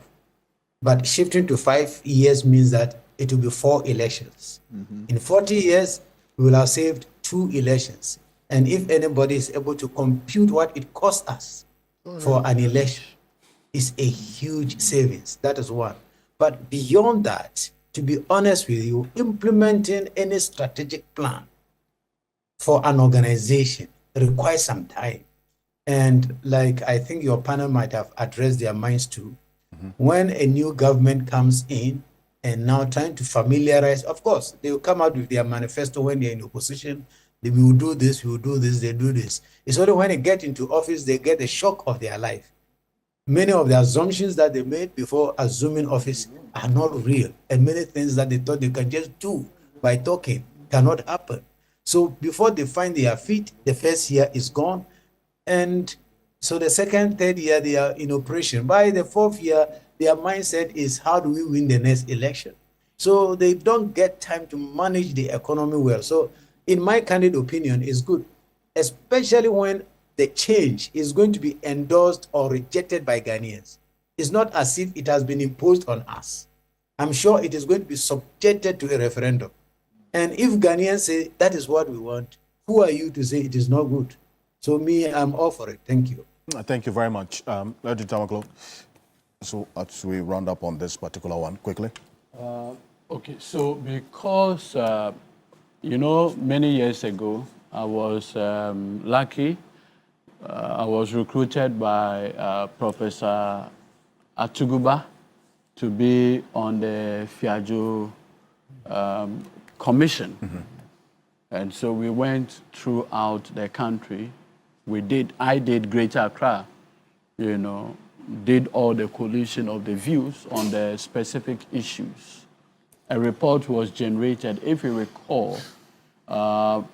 But shifting to 5 years means that it will be 4 elections. In 40 years, we will have saved 2 elections. And if anybody is able to compute what it costs us for an election, it's a huge savings. That is one. But beyond that, to be honest with you, implementing any strategic plan for an organization requires some time. And like I think your panel might have addressed their minds to, when a new government comes in and now trying to familiarize, of course, they will come out with their manifesto when they're in opposition. They will do this, we will do this, they do this. It's only when they get into office, they get the shock of their life. Many of the assumptions that they made before assuming office are not real. And many things that they thought they can just do by talking cannot happen. So before they find their feet, the first year is gone. And so the second, third year, they are in operation. By the fourth year, their mindset is, how do we win the next election? So they don't get time to manage the economy well. So in my candid opinion, it's good, especially when the change is going to be endorsed or rejected by Ghanaians. It's not as if it has been imposed on us. I'm sure it is going to be subjected to a referendum. And if Ghanaians say that is what we want, who are you to say it is not good? So me, I'm all for it. Thank you. Thank you very much. Lady Tamaklo, so as we round up on this particular one, quickly. Okay, so because, many years ago, I was lucky. I was recruited by Professor Atuguba to be on the Fiajo Commission. And so we went throughout the country. I did Greater Accra, did all the coalition of the views on the specific issues. A report was generated. If you recall,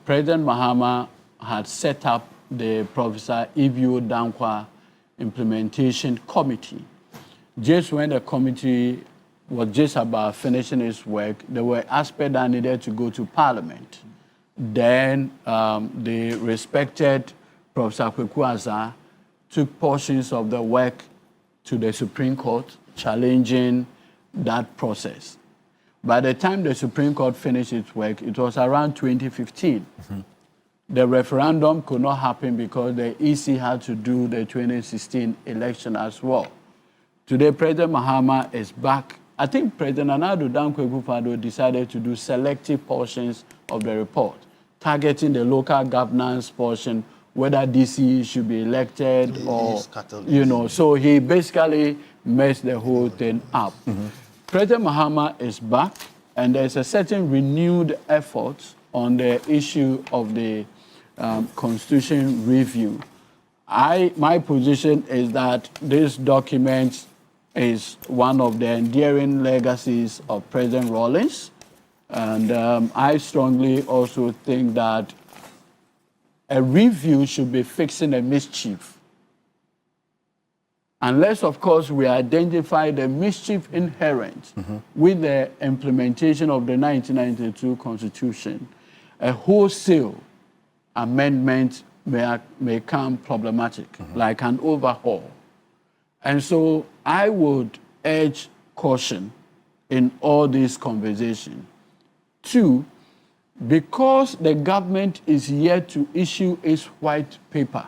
President Mahama had set up the Professor Ibio Dankwa Implementation Committee. Just when the committee was just about finishing its work, there were aspects that needed to go to Parliament. Then the respected Professor Kweku Azar took portions of the work to the Supreme Court, challenging that process. By the time the Supreme Court finished its work, it was around 2015. The referendum could not happen because the EC had to do the 2016 election as well. Today, President Mahama is back. I think President Nana Addo Dankwa Akufo-Addo decided to do selective portions of the report, targeting the local governance portion, whether DC should be elected or, so he basically messed the whole thing up. President Mahama is back, and there's a certain renewed effort on the issue of the Constitution review. My position is that this document is one of the endearing legacies of President Rawlings. And I strongly also think that a review should be fixing a mischief. Unless, of course, we identify the mischief inherent with the implementation of the 1992 Constitution, a wholesale amendment may become problematic, like an overhaul. And so I would urge caution in all these conversations. Two, because the government is yet to issue its white paper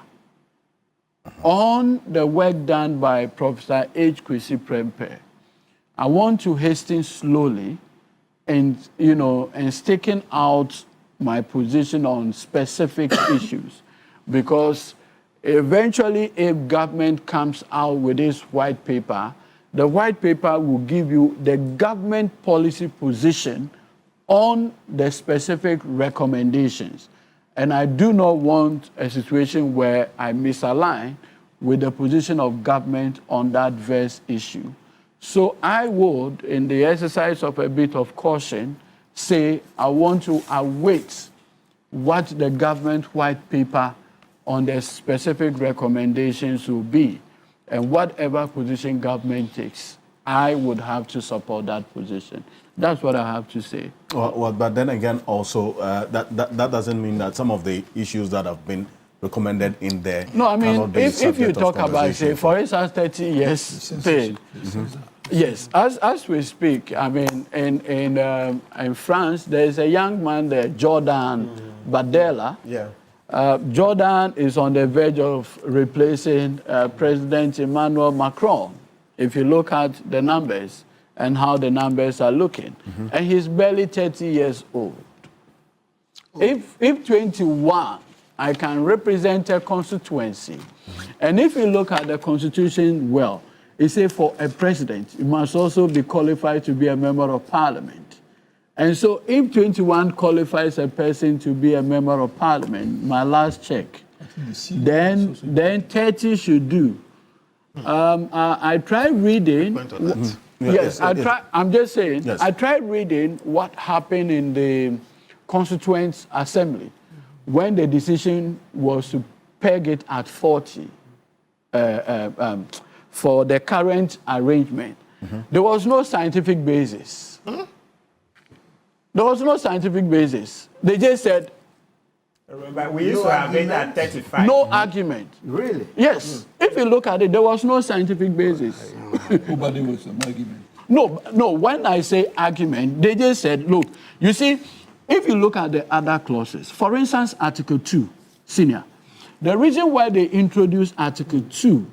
on the work done by Professor H. Kwesi Prempeh, I want to hasten slowly and staking out my position on specific issues, because eventually if government comes out with this white paper, the white paper will give you the government policy position on the specific recommendations. And I do not want a situation where I misalign with the position of government on that verse issue. So I would, in the exercise of a bit of caution, say I want to await what the government white paper on the specific recommendations will be. And whatever position government takes, I would have to support that position. That's what I have to say. Well, but then again, also, that doesn't mean that some of the issues that have been recommended in there. No, I mean, if you talk about, say, for instance, 30 years thing. Yes, as we speak, I mean, in France, there's a young man there, Jordan Bardella. Yeah. Jordan is on the verge of replacing President Emmanuel Macron. If you look at the numbers, and how the numbers are looking. And he's barely 30 years old. If 21, I can represent a constituency. And if you look at the Constitution well, it says for a president, you must also be qualified to be a member of parliament. And so if 21 qualifies a person to be a member of parliament, my last check, then 30 should do. I tried reading. Yes, I'm just saying, Yes. I tried reading what happened in the Constituent Assembly when the decision was to peg it at 40 for the current arrangement. There was no scientific basis. There was no scientific basis. They just said, Remember, we used to have it at 35. no argument. Really? Yes. If you look at it, there was no scientific basis. Nobody was an argument. No, when I say argument, they just said, look, you see, if you look at the other clauses, for instance, Article 2, senior, the reason why they introduced Article 2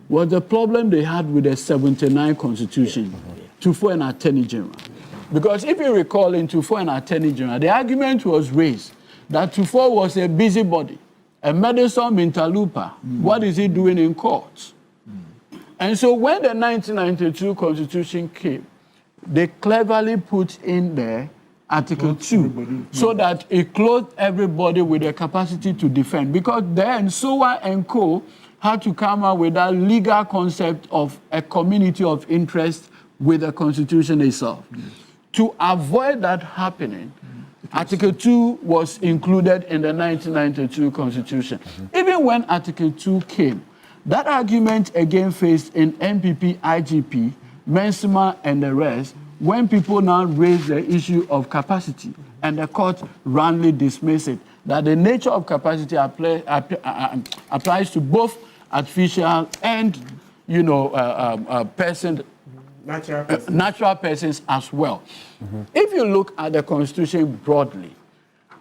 was the problem they had with the 79 Constitution, Tufo and Attorney General. Because if you recall in Tufo and Attorney General, the argument was raised that Tufo was a busybody, a meddlesome interloper. What is he doing in court? And so when the 1992 Constitution came, they cleverly put in there Article 2 so that it clothed everybody with the capacity to defend. Because then SOA and Co. had to come up with that legal concept of a community of interest with the Constitution itself. To avoid that happening, Article 2 was included in the 1992 Constitution. Even when Article 2 came, that argument again faced in NPP, IGP, Mensima, and the rest, when people now raise the issue of capacity, and the court roundly dismissed it, that the nature of capacity applies to both artificial and, natural persons as well. If you look at the Constitution broadly,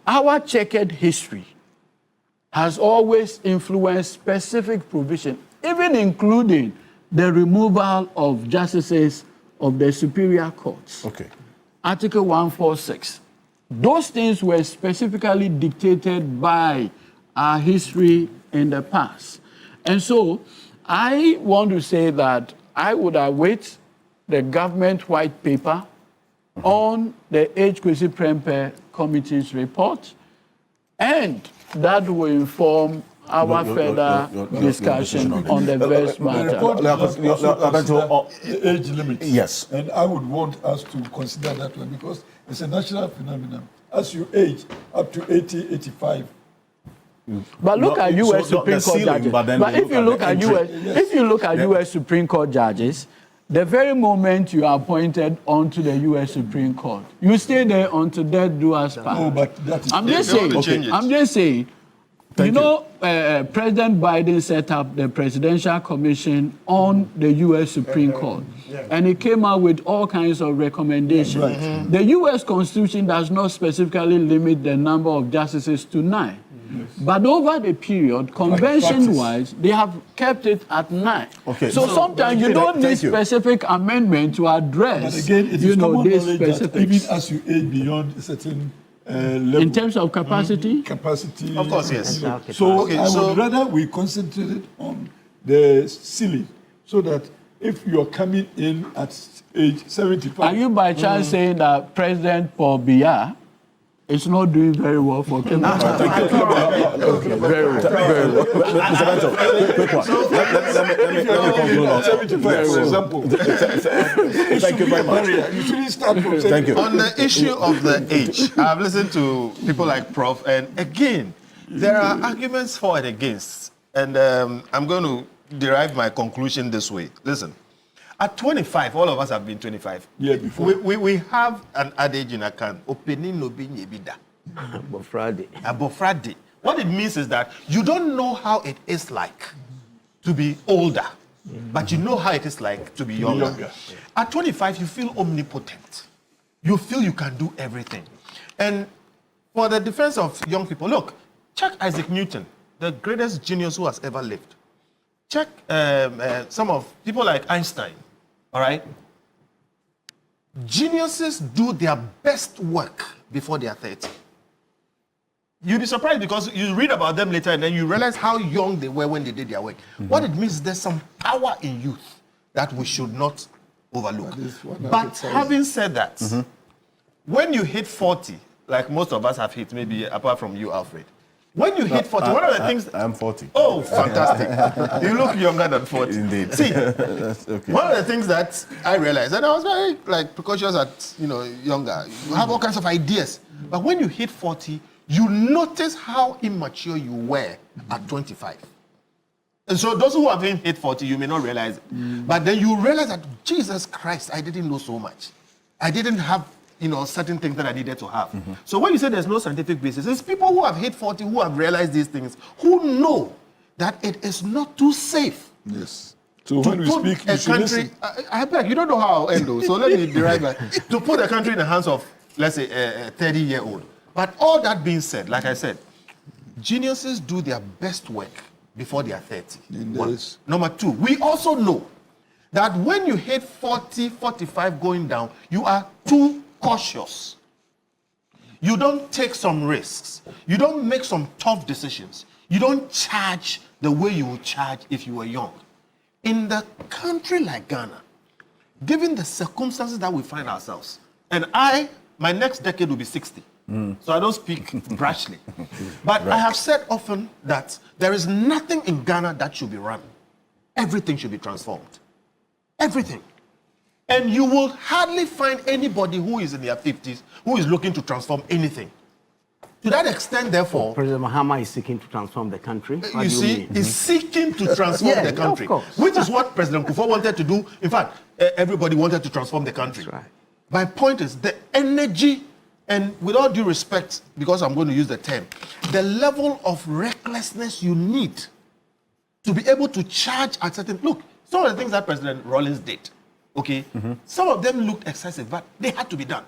our checkered history has always influenced specific provision, even including the removal of justices of the superior courts. Okay. Article 146. Those things were specifically dictated by our history in the past. And so I want to say that I would await the government white paper on the H. Kwesi Prempeh Committee's report, and that will inform our further discussion on the best matter. The age limit. Yes. And I would want us to consider that one because it's a national phenomenon. As you age up to 80, 85, but look No, at so U.S. Supreme the Court ceiling, judges. but then But they if you look look at at the U.S. entry. if you look at U.S. Supreme Court judges, the very moment you are appointed onto the U.S. Supreme Court, you stay there until death do us part. no, but that is I'm just They want to saying. change it. I'm just saying. Thank President Biden set up the Presidential Commission on the U.S. Supreme Court, and it came out with all kinds of recommendations. Right. The U.S. Constitution does not specifically limit the number of justices to 9. But over the period, convention-wise, they have kept it at 9. Okay. So sometimes you don't need Thank you. specific amendment to address, But again, it is common these knowledge that specifics. even as you age beyond a certain level, In terms of capacity, capacity. Of course, yes. Exactly. So Okay, I so- would rather we concentrate on the ceiling so that if you are coming in at age 75, are you by chance saying that President Paul Biya is not doing very well for Kenya? Okay, very well. Mr. Bento, quick one. Let me conclude on 75, for example, Thank you very much. you shouldn't start from Thank you. On the issue of the age, I've listened to people like Prof. And again, there are arguments for and against. And I'm going to derive my conclusion this way. Listen, at 25, all of us have been 25. Yeah, before. We have an adage in Akan, opening no being ebida. But Friday. Abofrade. What it means is that you don't know how it is like to be older, but you know how it is like to be younger. At 25, you feel omnipotent. You feel you can do everything. And for the defense of young people, look, check Isaac Newton, the greatest genius who has ever lived. Check some of people like Einstein, all right? geniuses do their best work before they are 30. You'll be surprised because you read about them later and then you realize how young they were when they did their work. What it means is there's some power in youth that we should not overlook. But having said that, when you hit 40, like most of us have hit, maybe apart from you, Alfred, when you hit 40, one of the things... I'm 40. Oh, fantastic. You look younger than 40. Indeed. See, Okay. one of the things that I realized, and I was very precocious at, younger, you have all kinds of ideas. But when you hit 40, you notice how immature you were at 25. And so those who haven't hit 40, you may not realize it. But then you realize that, Jesus Christ, I didn't know so much. I didn't have, certain things that I needed to have. So when you say there's no scientific basis, it's people who have hit 40 who have realized these things, who know that it is not too safe. Yes. So when we speak, you should listen. I beg, you don't know how I'll end though, so let me derive that. To put the country in the hands of, let's say, a 30-year-old. But all that being said, like I said, geniuses do their best work before they are 30. One. Number two, we also know that when you hit 40, 45 going down, you are too cautious. You don't take some risks. You don't make some tough decisions. You don't charge the way you would charge if you were young. In the country like Ghana, given the circumstances that we find ourselves, and my next decade will be 60. So I don't speak brashly. But I have said often that there is nothing in Ghana that should be run. Everything should be transformed. Everything. And you will hardly find anybody who is in their 50s who is looking to transform anything. To that extent, therefore... President Mahama is seeking to transform the country. You see, he's seeking to transform the country. Of course. Which is what President Kufuor wanted to do. In fact, everybody wanted to transform the country. That's right. My point is the energy, and with all due respect, because I'm going to use the term, the level of recklessness you need to be able to charge at certain... Look, some of the things that President Rawlings did, okay, some of them looked excessive, but they had to be done.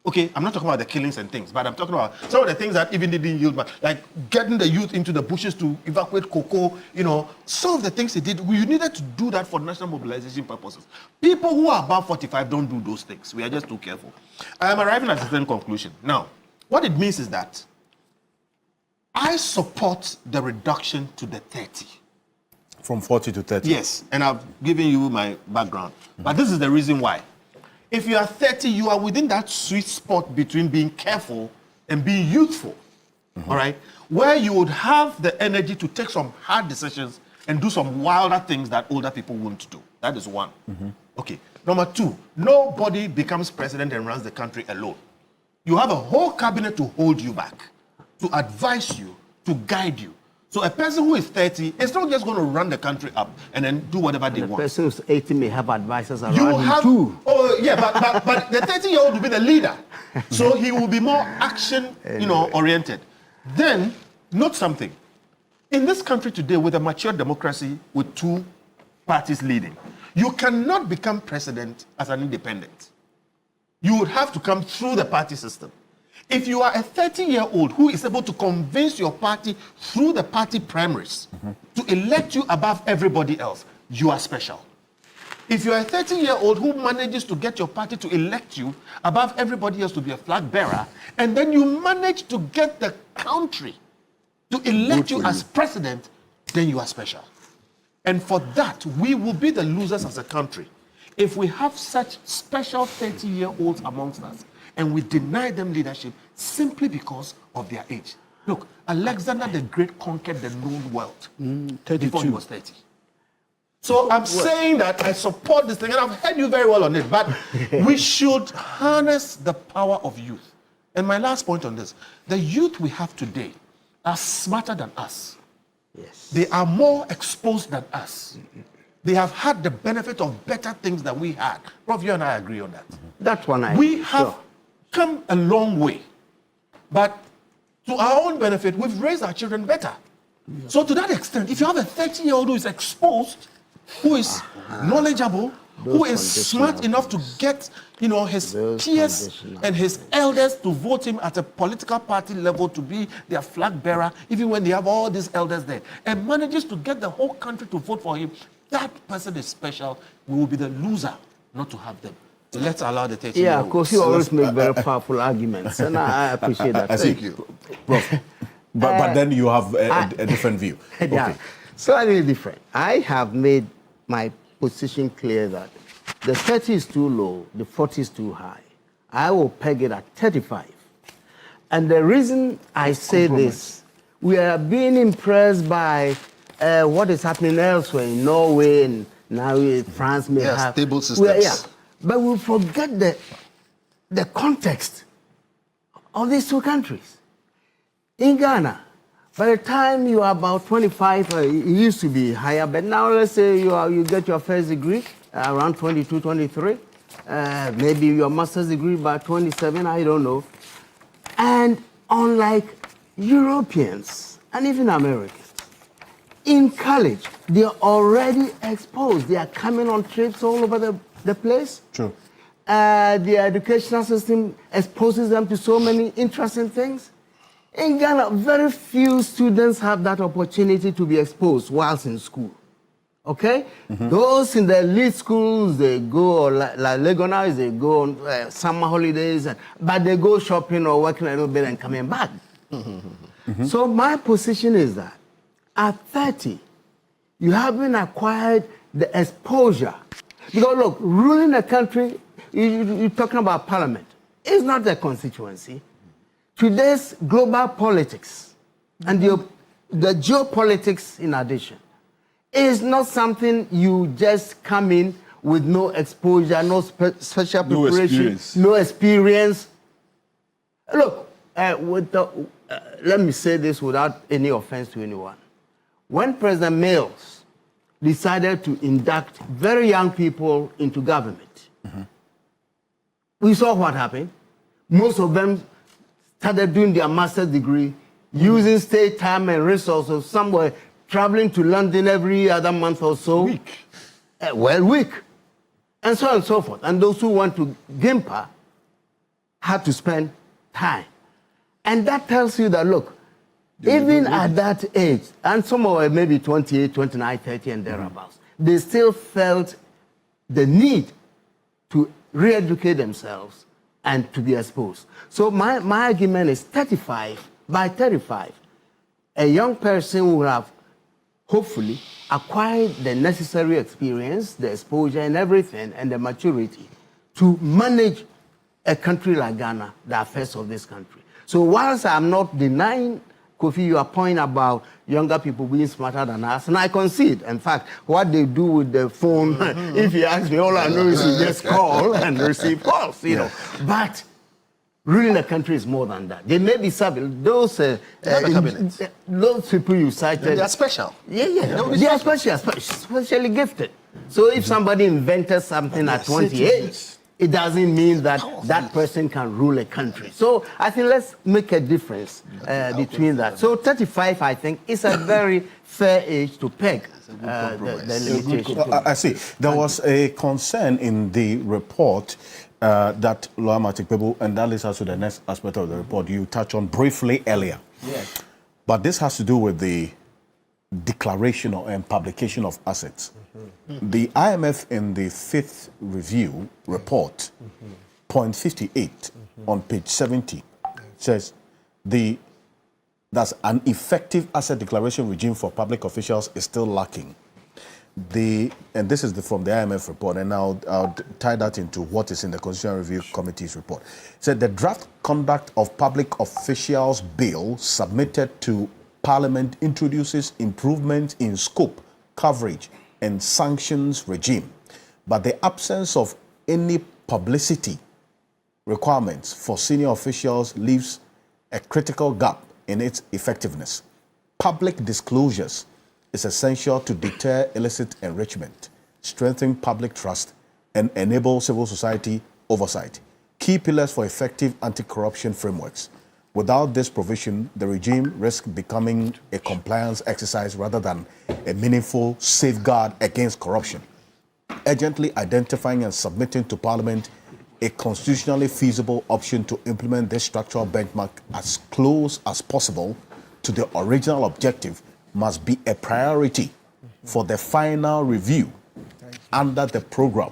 Okay, I'm not talking about the killings and things, but I'm talking about some of the things that even didn't yield, like getting the youth into the bushes to evacuate cocoa, some of the things he did, we needed to do that for national mobilization purposes. People who are above 45 don't do those things. We are just too careful. I am arriving at a certain conclusion. Now, what it means is that I support the reduction to the 30. From 40 to 30. Yes, and I've given you my background. But this is the reason why. If you are 30, you are within that sweet spot between being careful and being youthful, all right? Where you would have the energy to take some hard decisions and do some wilder things that older people wouldn't do. That is one. Okay. Number two, nobody becomes president and runs the country alone. You have a whole cabinet to hold you back, to advise you, to guide you. So a person who is 30 is not just going to run the country up and then do whatever they want. The person who's 80 may have advisors around him too. Oh, yeah, but the 30-year-old will be the leader. So he will be more action, oriented. Then, note something. In this country today, with a mature democracy, with two parties leading, you cannot become president as an independent. You would have to come through the party system. If you are a 30-year-old who is able to convince your party through the party primaries to elect you above everybody else, you are special. If you are a 30-year-old who manages to get your party to elect you above everybody else to be a flag bearer, and then you manage to get the country to elect you as president, then you are special. And for that, we will be the losers as a country if we have such special 30-year-olds amongst us and we deny them leadership simply because of their age. Look, Alexander the Great conquered the known world before he was 30. So I'm saying that I support this thing, and I've heard you very well on it, but we should harness the power of youth. And my last point on this, the youth we have today are smarter than us. Yes. They are more exposed than us. They have had the benefit of better things than we had. Prof, you and I agree on that. That one We have come a long way. But to our own benefit, we've raised our children better. So to that extent, if you have a 30-year-old who is exposed, who is knowledgeable, who is smart enough to get, his peers and his elders to vote him at a political party level to be their flag bearer, even when they have all these elders there, and manages to get the whole country to vote for him, that person is special. We will be the loser not to have them. Let's allow the 30 Yeah, of course, you always make very powerful arguments, and I appreciate that. Thank you. Prof. But then you have a different view. Yeah, Okay. slightly different. I have made my position clear that the 30 is too low, the 40 is too high. I will peg it at 35. And the reason I say this, we are being impressed by what is happening elsewhere in Norway, and now France may have stable systems. Yeah, but we forget the context of these two countries. In Ghana, by the time you are about 25, it used to be higher, but now let's say you get your first degree around 22, 23, maybe your master's degree by 27, I don't know. And unlike Europeans and even Americans, in college, they are already exposed. They are coming on trips all over the place. True. The educational system exposes them to so many interesting things. In Ghana, very few students have that opportunity to be exposed whilst in school. Okay? Those in the elite schools, they go, like Legonais, they go on summer holidays, but they go shopping or working a little bit and coming back. So my position is that at 30, you haven't acquired the exposure. Because look, ruling a country, you're talking about parliament. It's not the constituency. Today's global politics and the geopolitics in addition is not something you just come in with no exposure, no special preparation, no experience. Look, let me say this without any offense to anyone. When President Mills decided to induct very young people into government, we saw what happened. Most of them started doing their master's degree, using state time and resources, somewhere traveling to London every other month or so. Week. Week. And so on and so forth. And those who went to GIMPA had to spend time. And that tells you that, look, even at that age, and some were maybe 28, 29, 30 and thereabouts, they still felt the need to re-educate themselves and to be exposed. So my argument is 35, by 35, a young person will have hopefully acquired the necessary experience, the exposure and everything, and the maturity to manage a country like Ghana, the affairs of this country. So whilst I'm not denying, Kofi, your point about younger people being smarter than us, and I concede. In fact, what they do with the phone, if you ask me, all I know is to just call and receive calls, you know. But ruling a country is more than that. They may be serving those people you cited. They are special. Yeah. They are specially gifted. So if somebody invented something at 28, it doesn't mean that that person can rule a country. So I think let's make a difference between that. So 35, I think, is a very fair age to peg the limitation. I see. There was a concern in the report that Lawyer Matikpebu, and that leads us to the next aspect of the report you touched on briefly earlier. Yes. But this has to do with the declaration and publication of assets. The IMF in the 5th review report, point 58 on page 70, says that's an effective asset declaration regime for public officials is still lacking. And this is from the IMF report, and I'll tie that into what is in the Constitutional Review Committee's report. It said the draft conduct of public officials bill submitted to Parliament introduces improvements in scope, coverage, and sanctions regime, but the absence of any publicity requirements for senior officials leaves a critical gap in its effectiveness. Public disclosures is essential to deter illicit enrichment, strengthen public trust, and enable civil society oversight. Key pillars for effective anti-corruption frameworks. Without this provision, the regime risks becoming a compliance exercise rather than a meaningful safeguard against corruption. Urgently identifying and submitting to Parliament a constitutionally feasible option to implement this structural benchmark as close as possible to the original objective must be a priority for the final review under the program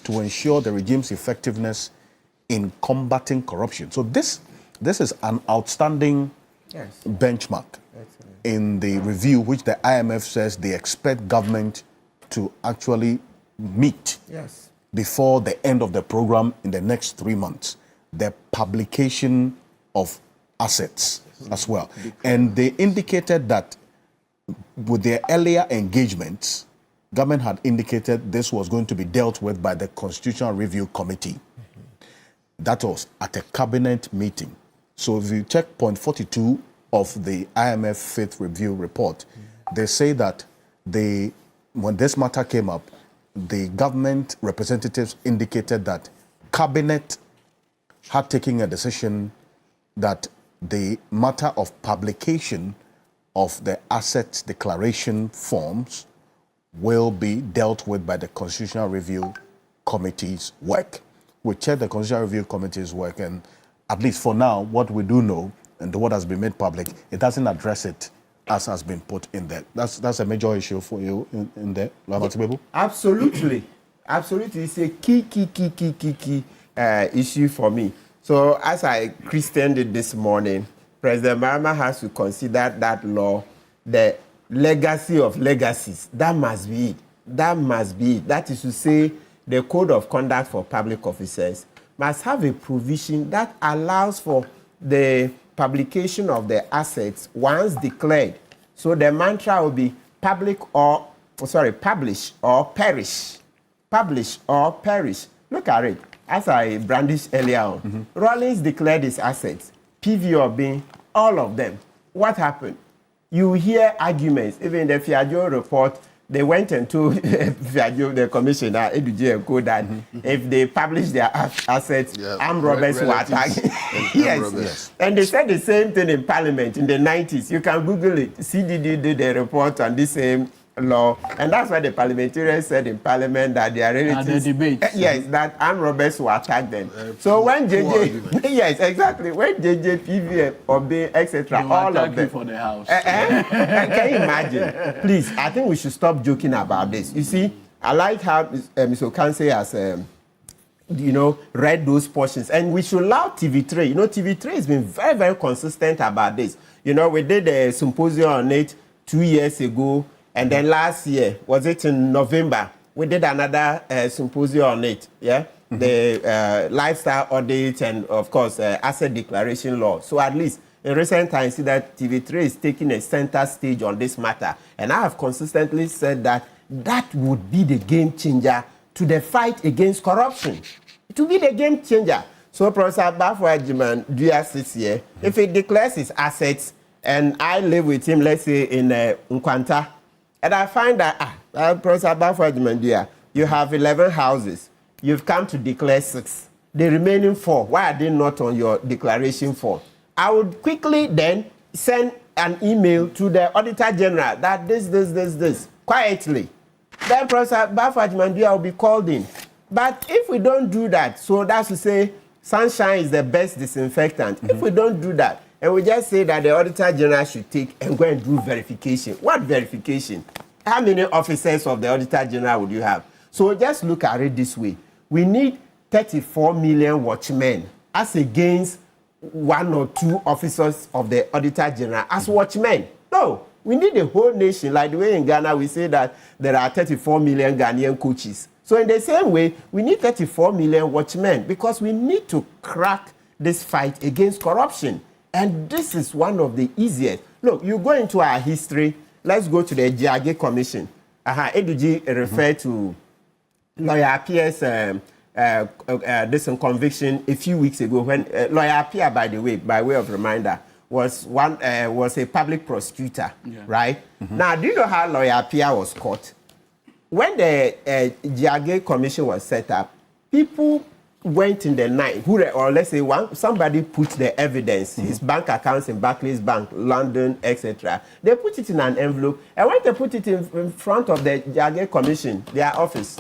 to ensure the regime's effectiveness in combating corruption. So this is an outstanding benchmark in the review, which the IMF says they expect government to actually meet before the end of the program in the next 3 months. The publication of assets as well. And they indicated that with their earlier engagements, government had indicated this was going to be dealt with by the Constitutional Review Committee. That was at a cabinet meeting. So if you check point 42 of the IMF Fifth Review report, they say that when this matter came up, the government representatives indicated that cabinet had taken a decision that the matter of publication of the asset declaration forms will be dealt with by the Constitutional Review Committee's work. We checked the Constitutional Review Committee's work, and at least for now, what we do know and what has been made public, it doesn't address it as has been put in there. That's a major issue for you in there, Labatibebo? Absolutely. Absolutely. It's a key issue for me. So as I christened it this morning, President Mahama has to consider that law the legacy of legacies. That must be it. That must be it. That is to say, the Code of Conduct for Public Officers must have a provision that allows for the publication of the assets once declared. So the mantra will be publish or perish. Publish or perish. Look at it. As I brandished earlier on, Rawlings declared his assets, PVOB, all of them. What happened? You hear arguments, even in the Fiajo report, they went and told Fiajo, the commissioner, Eduje and Co, that if they publish their assets, armed robbers were attacking. Yes. And they said the same thing in Parliament in the 90s. You can Google it. CDD did a report on this same law, and that's why the parliamentarians said in Parliament that their relatives, that armed robbers will attack them. So when JJ, yes, exactly, when JJ, PVF, Obey, etc., all of them for the house. Can you imagine? Please, I think we should stop joking about this. You see, I like how Mr. Okanse has, read those portions, and we should allow TV3. TV3 has been very, very consistent about this. We did a symposium on it 2 years ago. And then last year, was it in November, we did another symposium on it, the lifestyle audit and, of course, asset declaration law. So at least in recent times, see that TV3 is taking a center stage on this matter. And I have consistently said that that would be the game changer to the fight against corruption. It will be the game changer. So Professor Bafo Ajiman, this year, if he declares his assets and I live with him, let's say in Nkwanta, and I find that, Professor Bafo Ajiman, you have 11 houses. You've come to declare 6. The remaining 4, why are they not on your declaration form? I would quickly then send an email to the Auditor General that this, quietly. Then Professor Bafo Ajiman will be called in. But if we don't do that, so that's to say, sunshine is the best disinfectant. If we don't do that, and we just say that the Auditor General should take and go and do verification. What verification? How many officers of the Auditor General would you have? So just look at it this way. We need 34 million watchmen as against 1 or 2 officers of the Auditor General as watchmen. No, we need the whole nation. Like the way in Ghana we say that there are 34 million Ghanaian coaches. So in the same way, we need 34 million watchmen because we need to crack this fight against corruption. And this is one of the easiest. Look, you go into our history. Let's go to the Jiage Commission. Eduji referred to Lawyer Pierre's this conviction a few weeks ago when Lawyer Pierre, by the way, by way of reminder, was a public prosecutor, right? Now, do you know how Lawyer Pierre was caught? When the Jiage Commission was set up, people went in the night, or let's say somebody put the evidence, his bank accounts in Barclays Bank, London, etc. They put it in an envelope, and when they put it in front of the Jiage Commission, their office,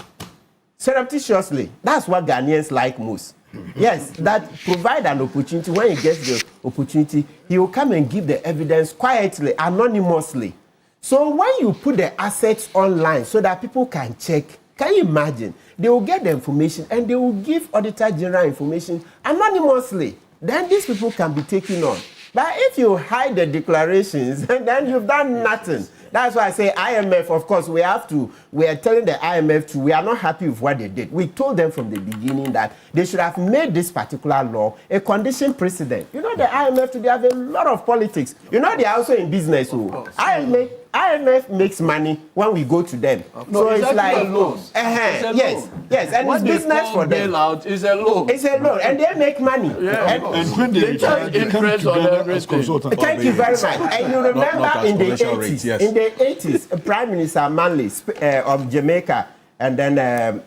surreptitiously, that's what Ghanaians like most. Yes, that provide an opportunity. When he gets the opportunity, he will come and give the evidence quietly, anonymously. So when you put the assets online so that people can check, Can you imagine? They will get the information and they will give Auditor General information anonymously. Then these people can be taken on. But if you hide the declarations, then you've done nothing. That's why I say IMF, of course, we are telling the IMF we are not happy with what they did. We told them from the beginning that they should have made this particular law a condition precedent. You know, the IMF today have a lot of politics. You know, they are also in business. So IMF makes money when we go to them. No, so it's like, a loan. Yes, and what it's business for them. Bailout is a loan. It's a loan, and they make money. Yeah. And when they charge interest on everything. Thank you very much. And you remember not in the controversial 80s, rates, yes. in the 80s, Prime Minister Manley of Jamaica, and then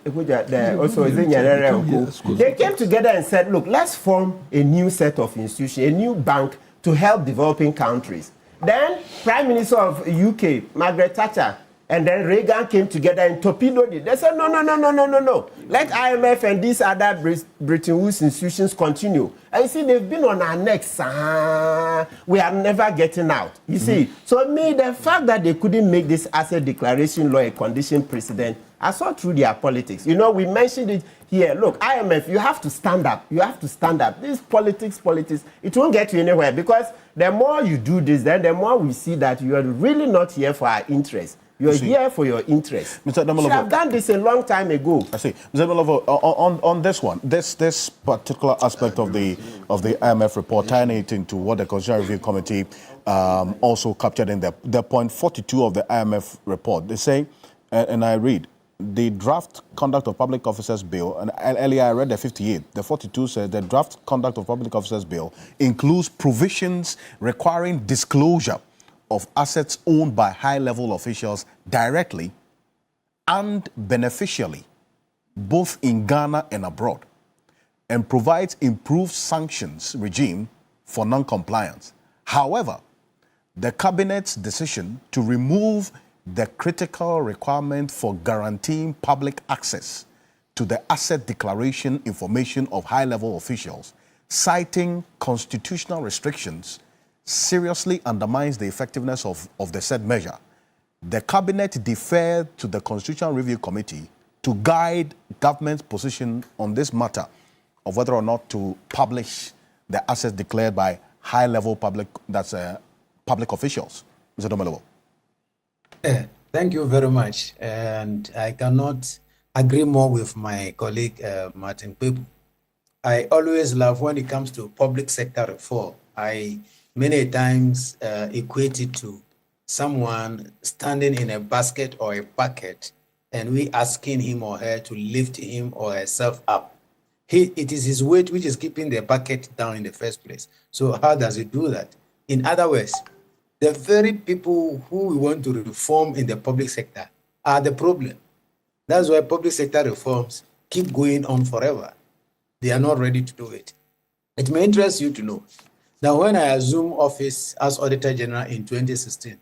also they came together and said, look, let's form a new set of institutions, a new bank to help developing countries. Then Prime Minister of UK, Margaret Thatcher, and then Reagan came together and torpedoed it. They said, no. Let IMF and these other Bretton Woods institutions continue. And you see, they've been on our necks. We are never getting out. You see, so the fact that they couldn't make this asset declaration law a condition precedent, I saw through their politics. You know, we mentioned it here. Look, IMF, you have to stand up. You have to stand up. This politics, it won't get you anywhere, because the more you do this, then the more we see that you are really not here for our interest. You're here for your interest. Mr. Damalovo, should have done this a long time ago. I see. Mr. Damalovo, on this one, this particular aspect of the IMF report, tying it into what the Constitutional Review Committee also captured in the point 42 of the IMF report, they say, and I read, the draft Conduct of Public Officers Bill, and earlier I read the 58, the 42 said the draft Conduct of Public Officers Bill includes provisions requiring disclosure of assets owned by high-level officials directly and beneficially, both in Ghana and abroad, and provides improved sanctions regime for non-compliance. However, the Cabinet's decision to remove the critical requirement for guaranteeing public access to the asset declaration information of high-level officials, citing constitutional restrictions, seriously undermines the effectiveness of the said measure. The Cabinet deferred to the Constitutional Review Committee to guide government's position on this matter of whether or not to publish the assets declared by high-level public officials. Mr. Damalovo. Thank you very much. And I cannot agree more with my colleague, Martin Kpebu. I always love when it comes to public sector reform. I many times equate it to someone standing in a basket or a bucket and we asking him or her to lift him or herself up. It is his weight which is keeping the bucket down in the first place. So how does he do that? In other words, the very people who we want to reform in the public sector are the problem. That's why public sector reforms keep going on forever. They are not ready to do it. It may interest you to know that when I assumed office as Auditor General in 2016,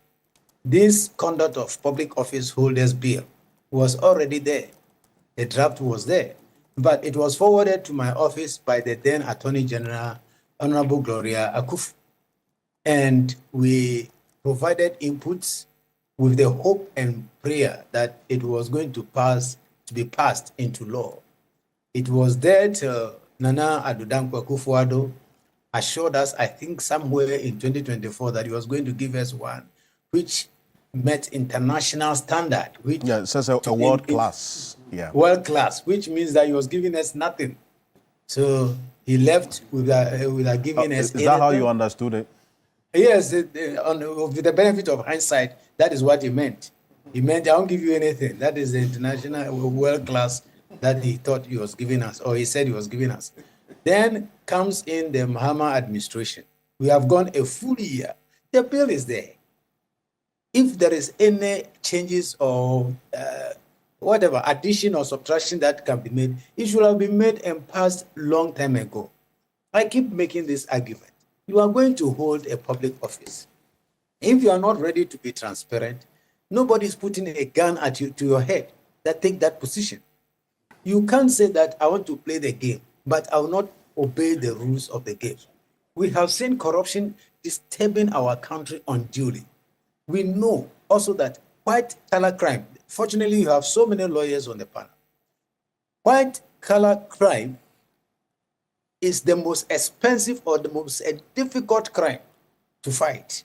this Conduct of Public Office Holders Bill was already there. The draft was there, but it was forwarded to my office by the then Attorney General, Honorable Gloria Akuffo. And we provided inputs with the hope and prayer that it was going to be passed into law. It was there till Nana Addo Dankwa Akufo-Addo assured us, I think somewhere in 2024, that he was going to give us one which met international standard. Which it says a world class. Yeah. World class, which means that he was giving us nothing. So he left without giving us anything. Is that how you understood it? Yes, with the benefit of hindsight, that is what he meant. He meant, I won't give you anything. That is the international world class that he thought he was giving us, or he said he was giving us. Then comes in the Mahama administration. We have gone a full year. The bill is there. If there is any changes or whatever, addition or subtraction that can be made, it should have been made and passed long time ago. I keep making this argument. You are going to hold a public office. If you are not ready to be transparent, nobody is putting a gun at you to your head that take that position. You can't say that I want to play the game, but I will not obey the rules of the game. We have seen corruption disturbing our country unduly. We know also that white-collar crime. Fortunately, you have so many lawyers on the panel. White-collar crime is the most expensive or the most difficult crime to fight.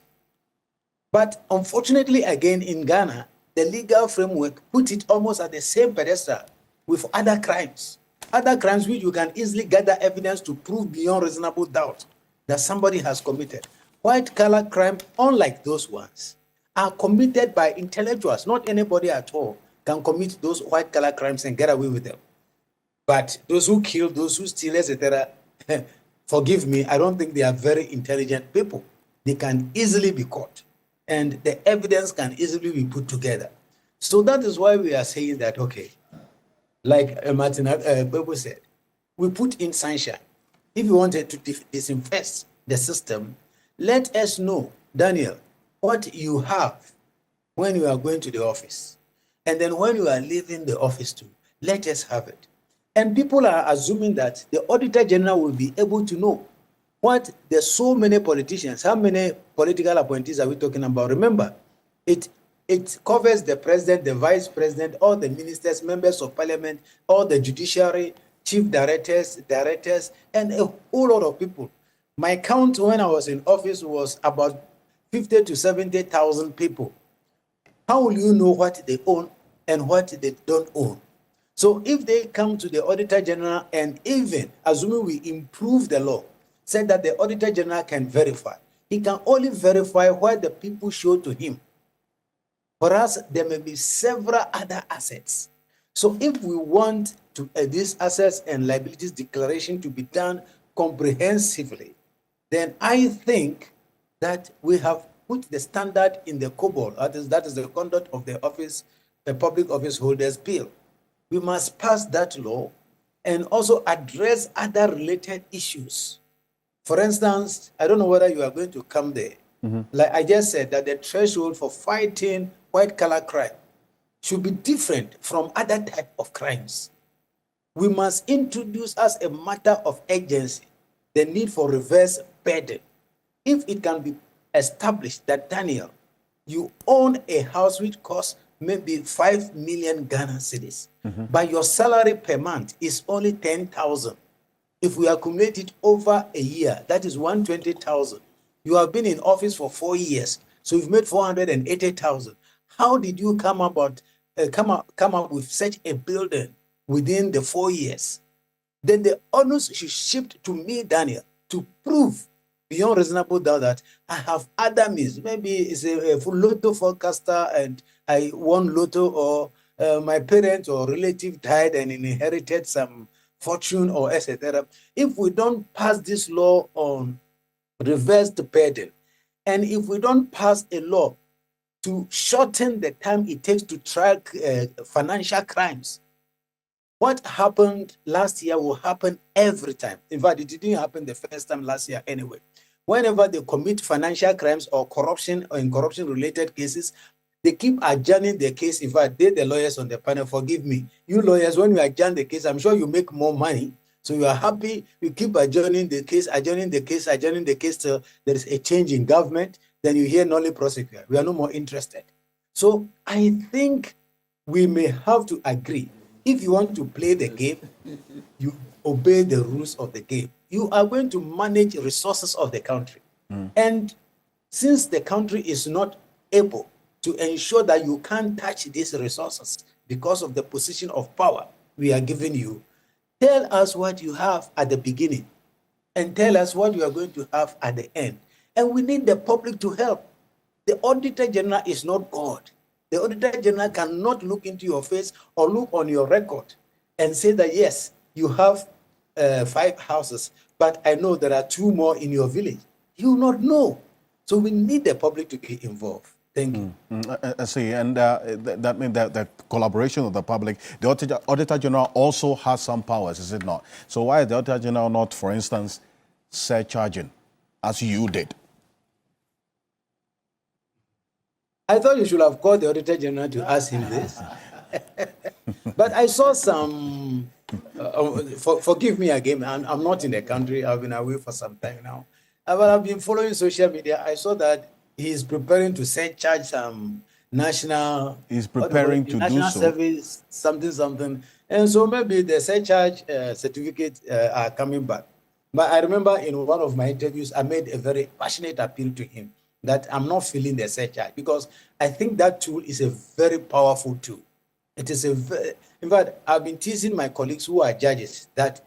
But unfortunately, again, in Ghana, the legal framework put it almost at the same pedestal with other crimes. Other crimes which you can easily gather evidence to prove beyond reasonable doubt that somebody has committed. White-collar crime, unlike those ones, are committed by intellectuals. Not anybody at all can commit those white-collar crimes and get away with them. But those who kill, those who steal, etc., forgive me, I don't think they are very intelligent people. They can easily be caught, and the evidence can easily be put together. So that is why we are saying that, okay, like Martin Bebo said, we put in sunshine. If you wanted to disinfect the system, let us know, Daniel, what you have when you are going to the office. And then when you are leaving the office too, let us have it. And people are assuming that the Auditor General will be able to know what there's so many politicians, how many political appointees are we talking about? Remember, it covers the president, the vice president, all the ministers, members of parliament, all the judiciary, chief directors, and a whole lot of people. My count when I was in office was about 50 to 70,000 people. How will you know what they own and what they don't own? So if they come to the Auditor General and even, assuming we improve the law, said that the Auditor General can verify, he can only verify what the people show to him. For us, there may be several other assets. So if we want to these assets and liabilities declaration to be done comprehensively, then I think that we have put the standard in the COBOL, that is the conduct of the office, the Public Office Holders Bill. We must pass that law and also address other related issues. For instance, I don't know whether you are going to come there. Like I just said, that the threshold for fighting white-collar crime should be different from other type of crimes. We must introduce as a matter of urgency the need for reverse burden. If it can be established that, Daniel, you own a house which costs maybe 5 million Ghana cedis, but your salary per month is only 10,000. If we accumulate it over a year, that is 120,000. You have been in office for 4 years, so you've made 480,000. How did you come up with such a building within the 4 years? Then the onus should shift to me, Daniel, to prove beyond reasonable doubt that I have other means. Maybe it's a full lotto forecaster and I won lotto, or my parent or relative died and inherited some fortune or etc. If we don't pass this law on reversed burden, and if we don't pass a law to shorten the time it takes to track financial crimes, what happened last year will happen every time. In fact, it didn't happen the first time last year anyway. Whenever they commit financial crimes or corruption or in corruption-related cases, they keep adjourning the case. In fact, they, the lawyers on the panel, forgive me, you lawyers, when you adjourn the case, I'm sure you make more money. So you are happy, you keep adjourning the case till there is a change in government, then you hear nolli prosequi. We are no more interested. So I think we may have to agree. If you want to play the game, you obey the rules of the game. You are going to manage resources of the country. And since the country is not able to ensure that you can't touch these resources because of the position of power we are giving you, tell us what you have at the beginning and tell us what you are going to have at the end. And we need the public to help. The Auditor General is not God. The Auditor General cannot look into your face or look on your record and say that, yes, you have 5 houses, but I know there are 2 more in your village. You will not know. So we need the public to be involved. Thank you. I see, and that means that collaboration with the public. The Auditor General also has some powers, is it not? So why is the Auditor General not, for instance, surcharging, as you did? I thought you should have called the Auditor General to ask him this. But I saw some, forgive me again, I'm not in the country, I've been away for some time now. But I've been following social media. I saw that he's preparing to surcharge some national. He's preparing to do national so. service, something. And so maybe the surcharge certificates are coming back. But I remember in one of my interviews, I made a very passionate appeal to him that I'm not feeling the surcharge because I think that tool is a very powerful tool. It is in fact, I've been teasing my colleagues who are judges that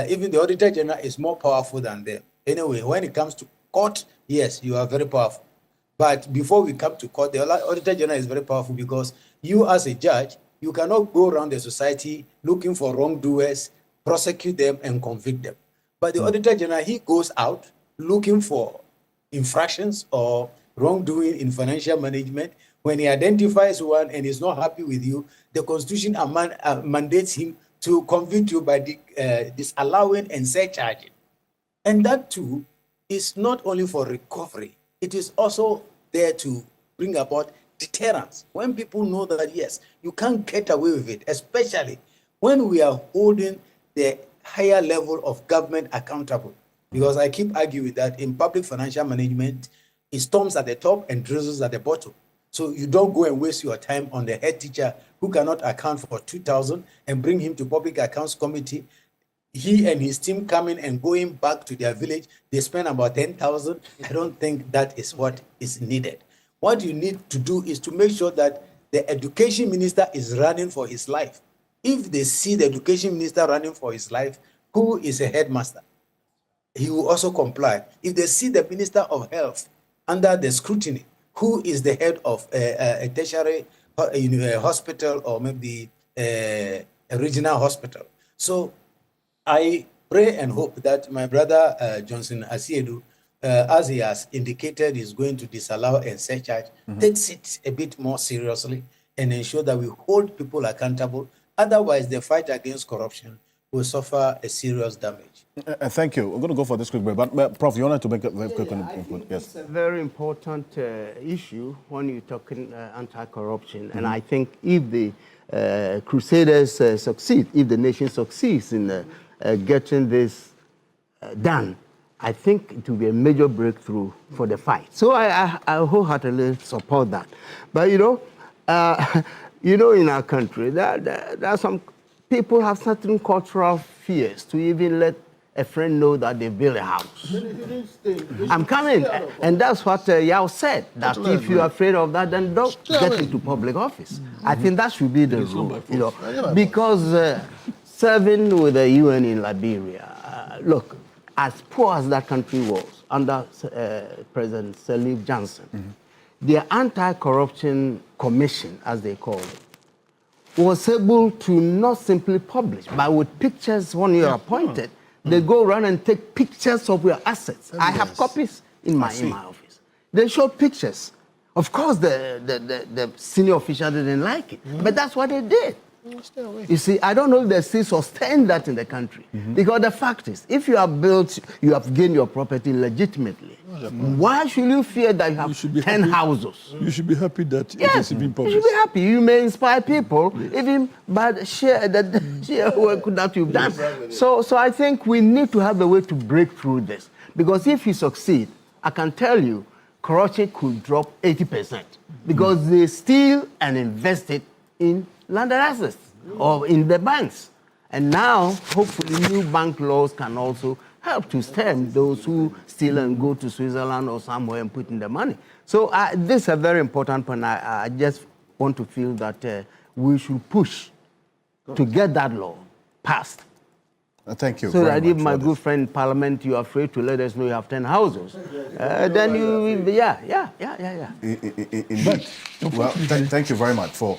even the Auditor General is more powerful than them. Anyway, when it comes to court, yes, you are very powerful. But before we come to court, the Auditor General is very powerful because you as a judge, you cannot go around the society looking for wrongdoers, prosecute them and convict them. But the Auditor General, he goes out looking for infractions or wrongdoing in financial management. When he identifies one and is not happy with you, the Constitution mandates him to convict you by disallowing and surcharging. And that too is not only for recovery, it is also there to bring about deterrence. When people know that, yes, you can't get away with it, especially when we are holding the higher level of government accountable. Because I keep arguing that in public financial management, it storms at the top and drizzles at the bottom. So you don't go and waste your time on the head teacher who cannot account for 2,000 and bring him to public accounts committee. He and his team coming and going back to their village, they spend about 10,000. I don't think that is what is needed. What you need to do is to make sure that the education minister is running for his life. If they see the education minister running for his life, who is a headmaster, he will also comply. If they see the minister of health under the scrutiny, who is the head of a tertiary hospital or maybe a regional hospital. So I pray and hope that my brother Johnson Asiedu, as he has indicated, is going to disallow and surcharge, takes it a bit more seriously and ensure that we hold people accountable. Otherwise, the fight against corruption will suffer a serious damage. Thank you. We're going to go for this quick break. But Prof, you wanted to make a very quick input? Yes. It's a very important issue when you're talking anti-corruption. And I think if the Crusaders succeed, if the nation succeeds in getting this done, I think it will be a major breakthrough for the fight. So I wholeheartedly support that. But in our country, there are some people have certain cultural fears to even let a friend know that they build a house. I'm coming. And that's what Yao said, that if you're afraid of that, then don't get into public office. I think that should be the rule, because serving with the UN in Liberia, look, as poor as that country was under President Sirleaf Johnson, the Anti-Corruption Commission, as they call it, was able to not simply publish, but with pictures when you're appointed, they go around and take pictures of your assets. I have copies in my office. They show pictures. Of course, the senior official didn't like it, but that's what they did. You see, I don't know if they still sustain that in the country. Because the fact is, if you have built, you have gained your property legitimately, why should you fear that you have 10 houses? You should be happy that it is being published. You should be happy. You may inspire people, even by share work that you've done. So I think we need to have a way to break through this. Because if you succeed, I can tell you, corruption could drop 80%. Because they steal and invest it in landed assets or in the banks. And now, hopefully, new bank laws can also help to stem those who steal and go to Switzerland or somewhere and put in the money. So this is a very important point. I just want to feel that we should push to get that law passed. Thank you. So that if my good friend in Parliament, you're afraid to let us know you have 10 houses, then you, yeah. Indeed. Well, thank you very much for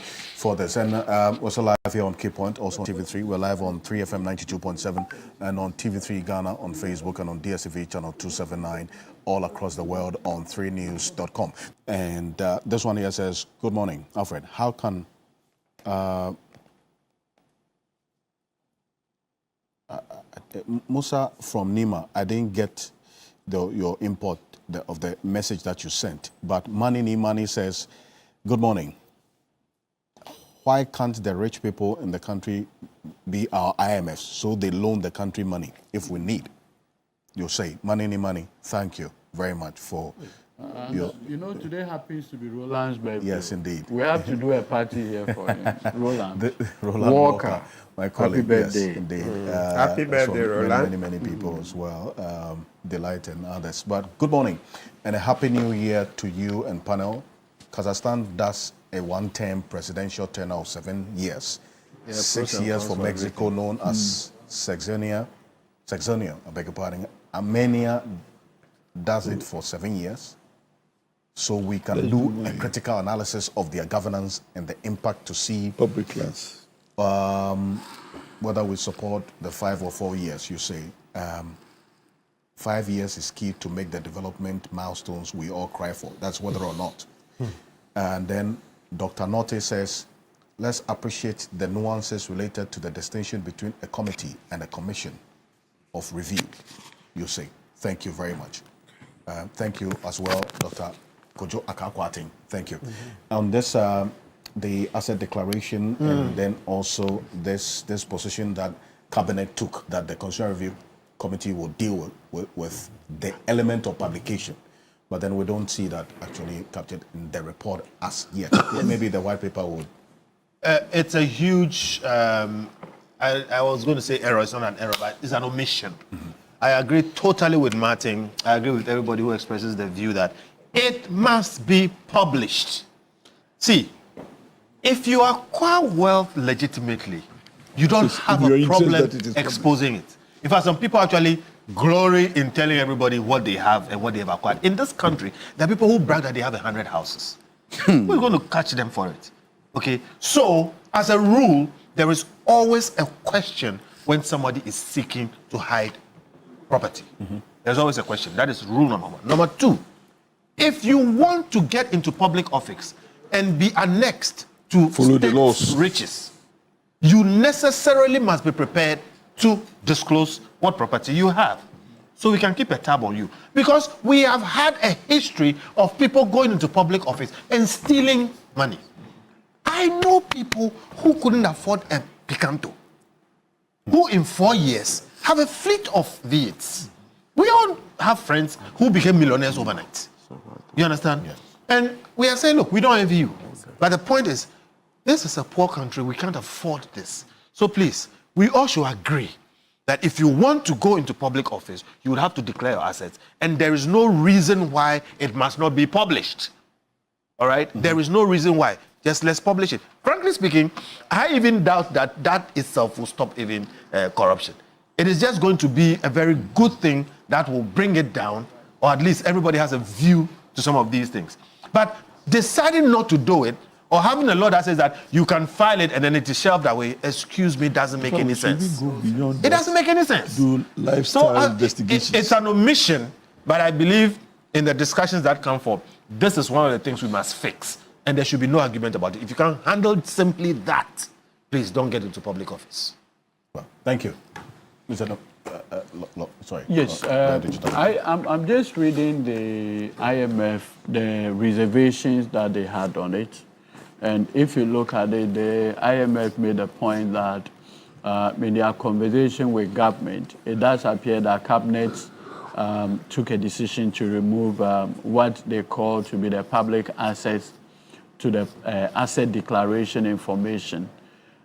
this. And we're also live here on Keypoint, also on TV3. We're live on 3FM 92.7 and on TV3 Ghana on Facebook and on DSTV channel 279 all across the world on 3news.com. And this one here says, good morning, Alfred. How can Musa from Nima, I didn't get your import of the message that you sent, but Money Nimani says, good morning. Why can't the rich people in the country be our IMFs so they loan the country money if we need? You say, Money Nimani, thank you very much for You know, today happens to be Roland's birthday. Yes, indeed. We have to do a party here for him. Roland. Roland Walker, my colleague. Happy birthday. Yes, indeed. Happy birthday, from Roland. Many people as well. Delight and others. But good morning and a happy new year to you and panel. Kazakhstan does a one-term presidential term of 7 years. 6 years for Mexico, known as Sexennial, I beg your pardon. Armenia does it for 7 years. So we can do a critical analysis of their governance and the impact to see Public class. whether we support the 5 or 4 years, you say. 5 years is key to make the development milestones we all cry for. That's whether or not. And then Dr. Norte says, let's appreciate the nuances related to the distinction between a committee and a commission of review, you say. Thank you very much. Thank you as well, Dr. Kojo Akakwating. Thank you. On this, the asset declaration and then also this position that Cabinet took, that the Constitutional Review Committee will deal with the element of publication. But then we don't see that actually captured in the report as yet. Maybe the white paper would. It's a huge, I was going to say error, it's not an error, but it's an omission. I agree totally with Martin. I agree with everybody who expresses the view that it must be published. See, if you acquire wealth legitimately, you don't have a problem exposing it. In fact, some people actually glory in telling everybody what they have and what they have acquired. In this country, there are people who brag that they have 100 houses. We're going to catch them for it. Okay? So, as a rule, there is always a question when somebody is seeking to hide property. There's always a question. That is rule number one. Number two, if you want to get into public office and be annexed to state riches, you necessarily must be prepared to disclose what property you have. So we can keep a tab on you. Because we have had a history of people going into public office and stealing money. I know people who couldn't afford a Picanto, who in 4 years have a fleet of V8s. We all have friends who became millionaires overnight. You understand? Yes. And we are saying, look, we don't envy you. But the point is, this is a poor country. We can't afford this. So please, we all should agree that if you want to go into public office, you would have to declare your assets. And there is no reason why it must not be published. All right? There is no reason why. Just let's publish it. Frankly speaking, I even doubt that that itself will stop even corruption. It is just going to be a very good thing that will bring it down, or at least everybody has a view to some of these things. But deciding not to do it, or having a law that says that you can file it and then it is shelved away, excuse me, doesn't make any sense. It doesn't make any sense. Do lifestyle investigations. It's an omission, but I believe in the discussions that come forth, this is one of the things we must fix. And there should be no argument about it. If you can handle simply that, please don't get into public office. Well, thank you. Mr. Sorry. Yes, I'm just reading the IMF, the reservations that they had on it. And if you look at it, the IMF made a point that in their conversation with government, it does appear that Cabinet took a decision to remove what they call to be the public assets to the asset declaration information.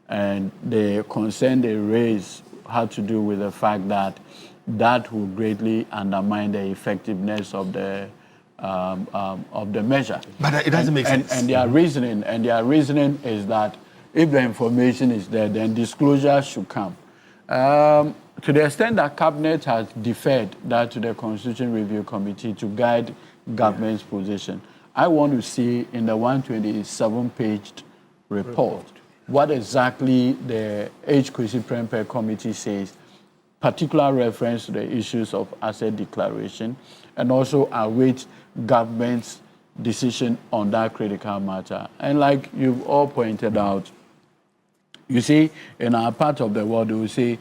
And the concern they raised had to do with the fact that that will greatly undermine the effectiveness of the measure. But it doesn't make sense. And their reasoning is that if the information is there, then disclosure should come. To the extent that Cabinet has deferred that to the Constitution Review Committee to guide government's position, I want to see in the 127-page report what exactly the H. Kwesi Prempeh Committee says, particular reference to the issues of asset declaration, and also await government's decision on that critical matter. And like you've all pointed out, you see, in our part of the world, they will say,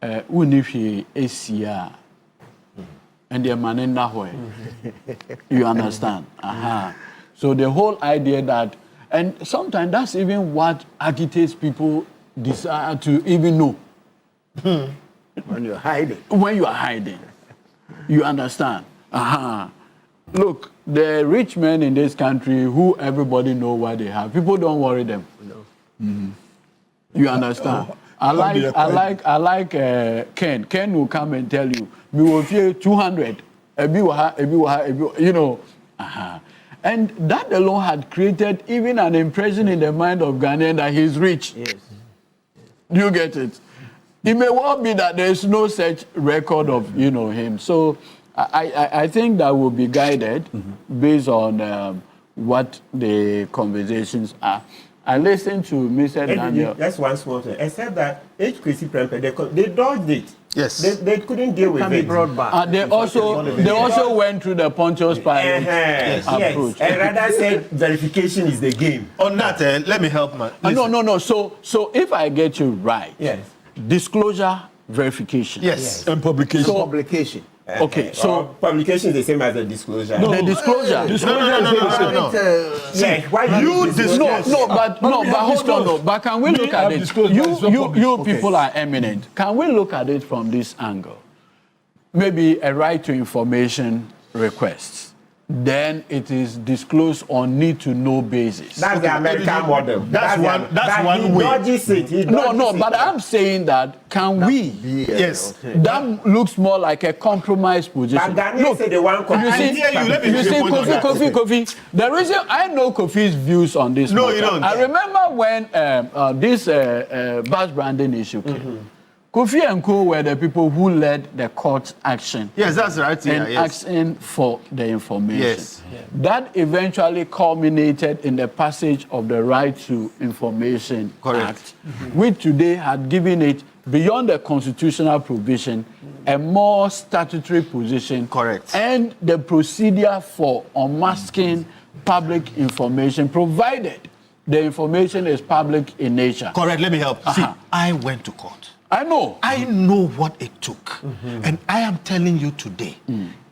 Unifi Asia. And they're manning that way. You understand? So the whole idea that, and sometimes that's even what agitates people desire to even know. When you're hiding. When you are hiding. You understand? Look, the rich men in this country who everybody know what they have, people don't worry them. No. Mm-hmm. You understand? I like Ken. Ken will come and tell you, we will pay 200. You know. And that alone had created even an impression in the mind of Ghanaian that he's rich. Yes. Do you get it? It may well be that there is no such record of him. So I think that will be guided based on what the conversations are. I listened to Mr. Daniel. That's one small thing. Except that HKC Prempeh, they dodged it. Yes. They couldn't deal with it. Brought back. They also went through the Pontius Pilate approach. Yes. And rather said verification is the game. On that, let me help man. No. So if I get you right, yes. Disclosure, verification. Yes. And publication. So, Publication. Okay, so publication is the same as the disclosure. the disclosure. No. Yeah, why You disclose. But hold on, no. But can we look at it? You people are eminent. Can we look at it from this angle? Maybe a right to information request. Then it is disclosed on need-to-know basis. That's the American model. That's one way. Dodges it. No, but I'm saying that Yes. That looks more like a compromise position. But Ghanaians say they want Kofi, the reason I know Kofi's views on this No, matter, you don't. I remember when this bus branding issue came. Kofi and Co were the people who led the court action. Yes, that's right. And asking for the information. Yes. That eventually culminated in the passage of the Right to Information Act, which today had given it, beyond the constitutional provision, a more statutory position. Correct. And the procedure for unmasking public information, provided the information is public in nature. Correct. Let me help. See, I went to court. I know. I know what it took. And I am telling you today,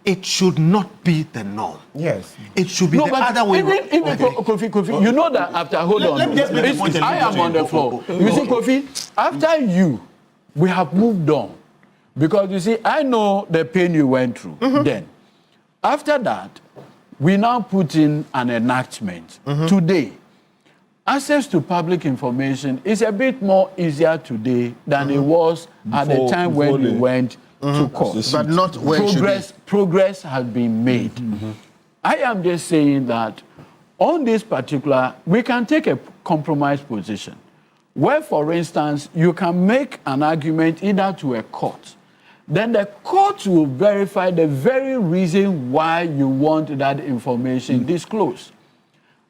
it should not be the norm. Yes. It should be the other way. Even Kofi, you know that after, hold on. Let me just make the point. I am on the floor. You see, Kofi, after you, we have moved on. Because you see, I know the pain you went through then. After that, we now put in an enactment. Today, access to public information is a bit more easier today than it was at the time when we went to court. But not when progress has been made. I am just saying that on this particular, we can take a compromise position where, for instance, you can make an argument either to a court. Then the court will verify the very reason why you want that information disclosed.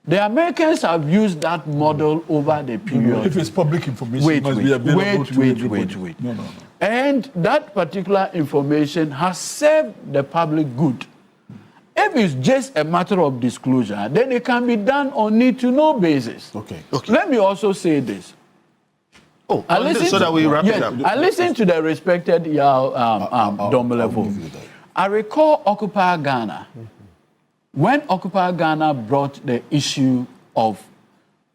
The Americans have used that model over the period. If it's public information, it must be available to everybody. Wait. No. And that particular information has served the public good. If it's just a matter of disclosure, then it can be done on need-to-know basis. Okay. Let me also say this. So that we wrap it up. I listened to the respected Yao Domelevo. I recall Occupy Ghana. When Occupy Ghana brought the issue of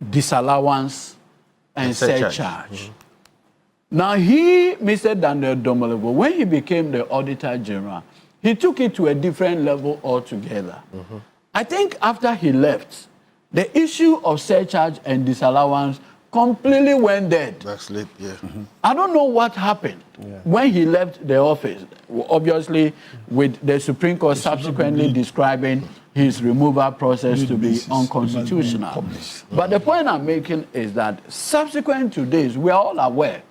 disallowance and surcharge. Now Mr. Daniel Domelevo, when he became the Auditor General, he took it to a different level altogether. I think after he left, the issue of surcharge and disallowance completely went dead. Backslid, yeah. I don't know what happened when he left the office, obviously with the Supreme Court subsequently describing his removal process to be unconstitutional. But the point I'm making is that subsequent to this, we are all aware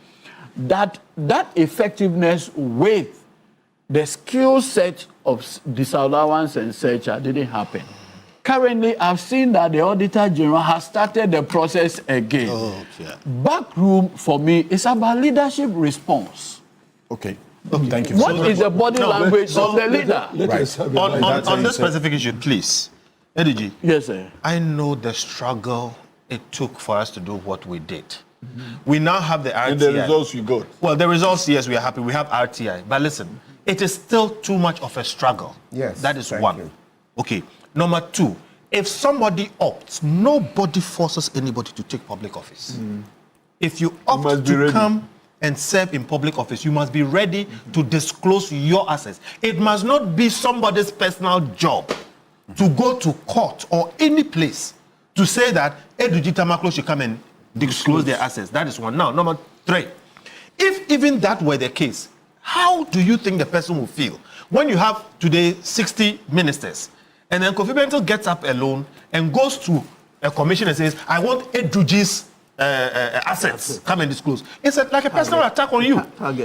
that that effectiveness with the skill set of disallowance and surcharge didn't happen. Currently, I've seen that the Auditor General has started the process again. Backroom, for me, is about leadership response. Okay. Thank you. What is the body language of the leader? On this specific issue, please. Ediji. Yes, sir. I know the struggle it took for us to do what we did. We now have the RTI. And the results you got. Well, the results, yes, we are happy. We have RTI. But listen, it is still too much of a struggle. Yes. That is one. Okay. Number two, if somebody opts, nobody forces anybody to take public office. If you opt to come and serve in public office, you must be ready to disclose your assets. It must not be somebody's personal job to go to court or any place to say that Edudzi Tamaklo should come and disclose their assets. That is one. Now, number 3, if even that were the case, how do you think the person will feel when you have today 60 ministers and then Kofi Bentil gets up alone and goes to a commission and says, I want Edudzi's assets, come and disclose. It's like a personal attack on you. Thank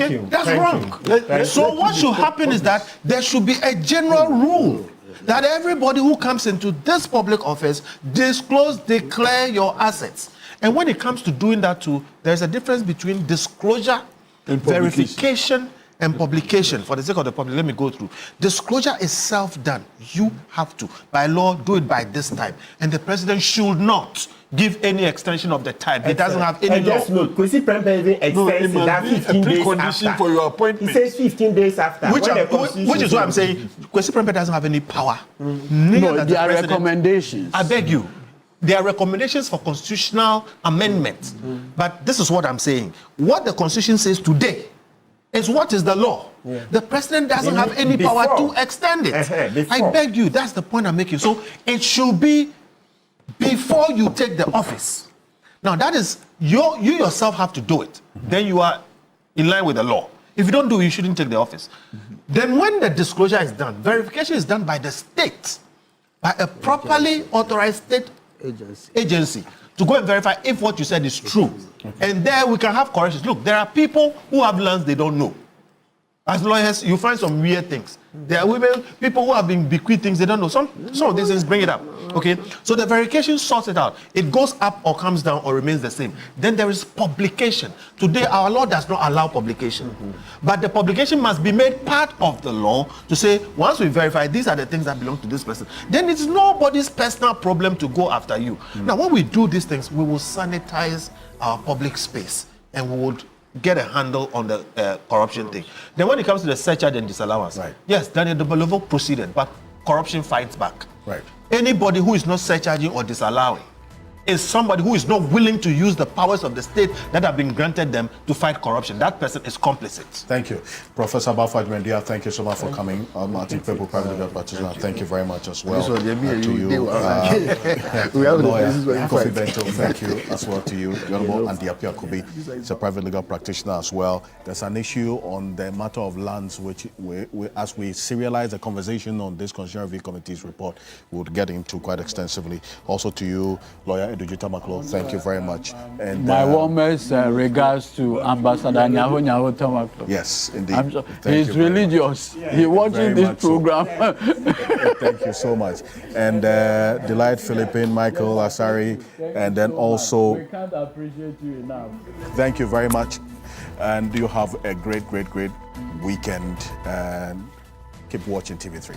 you. That's Thank wrong. you. So what should happen is that there should be a general rule that everybody who comes into this public office declare your assets. And when it comes to doing that too, there's a difference between disclosure, And verification, and publication. For the sake of the public, let me go through. Disclosure is self-done. You have to, by law, do it by this time. And the president should not give any extension of the time. He doesn't have any And law. just look, Kwesi Prempeh even extends it that 15 days precondition after. for your He appointment. says 15 days after. Which, when the are- Constitution which is what I'm says- saying. Kwesi Prempeh doesn't have any power. Neither No, does the there are president. recommendations. I beg you. There are recommendations for constitutional amendments. But this is what I'm saying. What the Constitution says today is what is the law. The president doesn't have any power Before. to extend it. Before. I beg you. That's the point I'm making. So it should be before you take the office. Now that is, you yourself have to do it. Then you are in line with the law. If you don't do it, you shouldn't take the office. Then when the disclosure is done, verification is done by the state, by a properly authorized state agency to go and verify if what you said is true. And there we can have corrections. Look, there are people who have lands they don't know. As lawyers, you find some weird things. There are people who have been bequeathed things they don't know. Some of these things bring it up. Okay? So the verification sorts it out. It goes up or comes down or remains the same. Then there is publication. Today, our law does not allow publication. But the publication must be made part of the law to say, once we verify these are the things that belong to this person, then it's nobody's personal problem to go after you. Now, when we do these things, we will sanitize our public space and we would get a handle on the corruption thing. Then when it comes to the surcharge and disallowance, yes, Daniel Dobolovo proceeded, but corruption fights back. Right. Anybody who is not surcharging or disallowing is somebody who is not willing to use the powers of the state that have been granted them to fight corruption. That person is complicit. Thank you. Professor Bafaj Mendia, thank you so much for coming. Martin Pepu, private legal practitioner, thank you very much as well. This was the to you. We have the Lawyer, this is very Kofi fine. Bentil, thank you as well to you. The Honorable Andy Appiah Kubi is a private legal practitioner as well. There's an issue on the matter of lands, which as we serialize the conversation on this Constitutional Review Committee's report, we'll get into quite extensively. Also to you, Lawyer Edudzi Tamaklo, thank you very much. And My warmest regards to Ambassador Nyaho Tamaklo. yes, indeed. He's religious. He watches Very this much so. program. Thank you so much. And Delight Philippine, Michael Asari, and then also We can't appreciate you enough. thank you very much. And you have a great weekend. And keep watching TV3.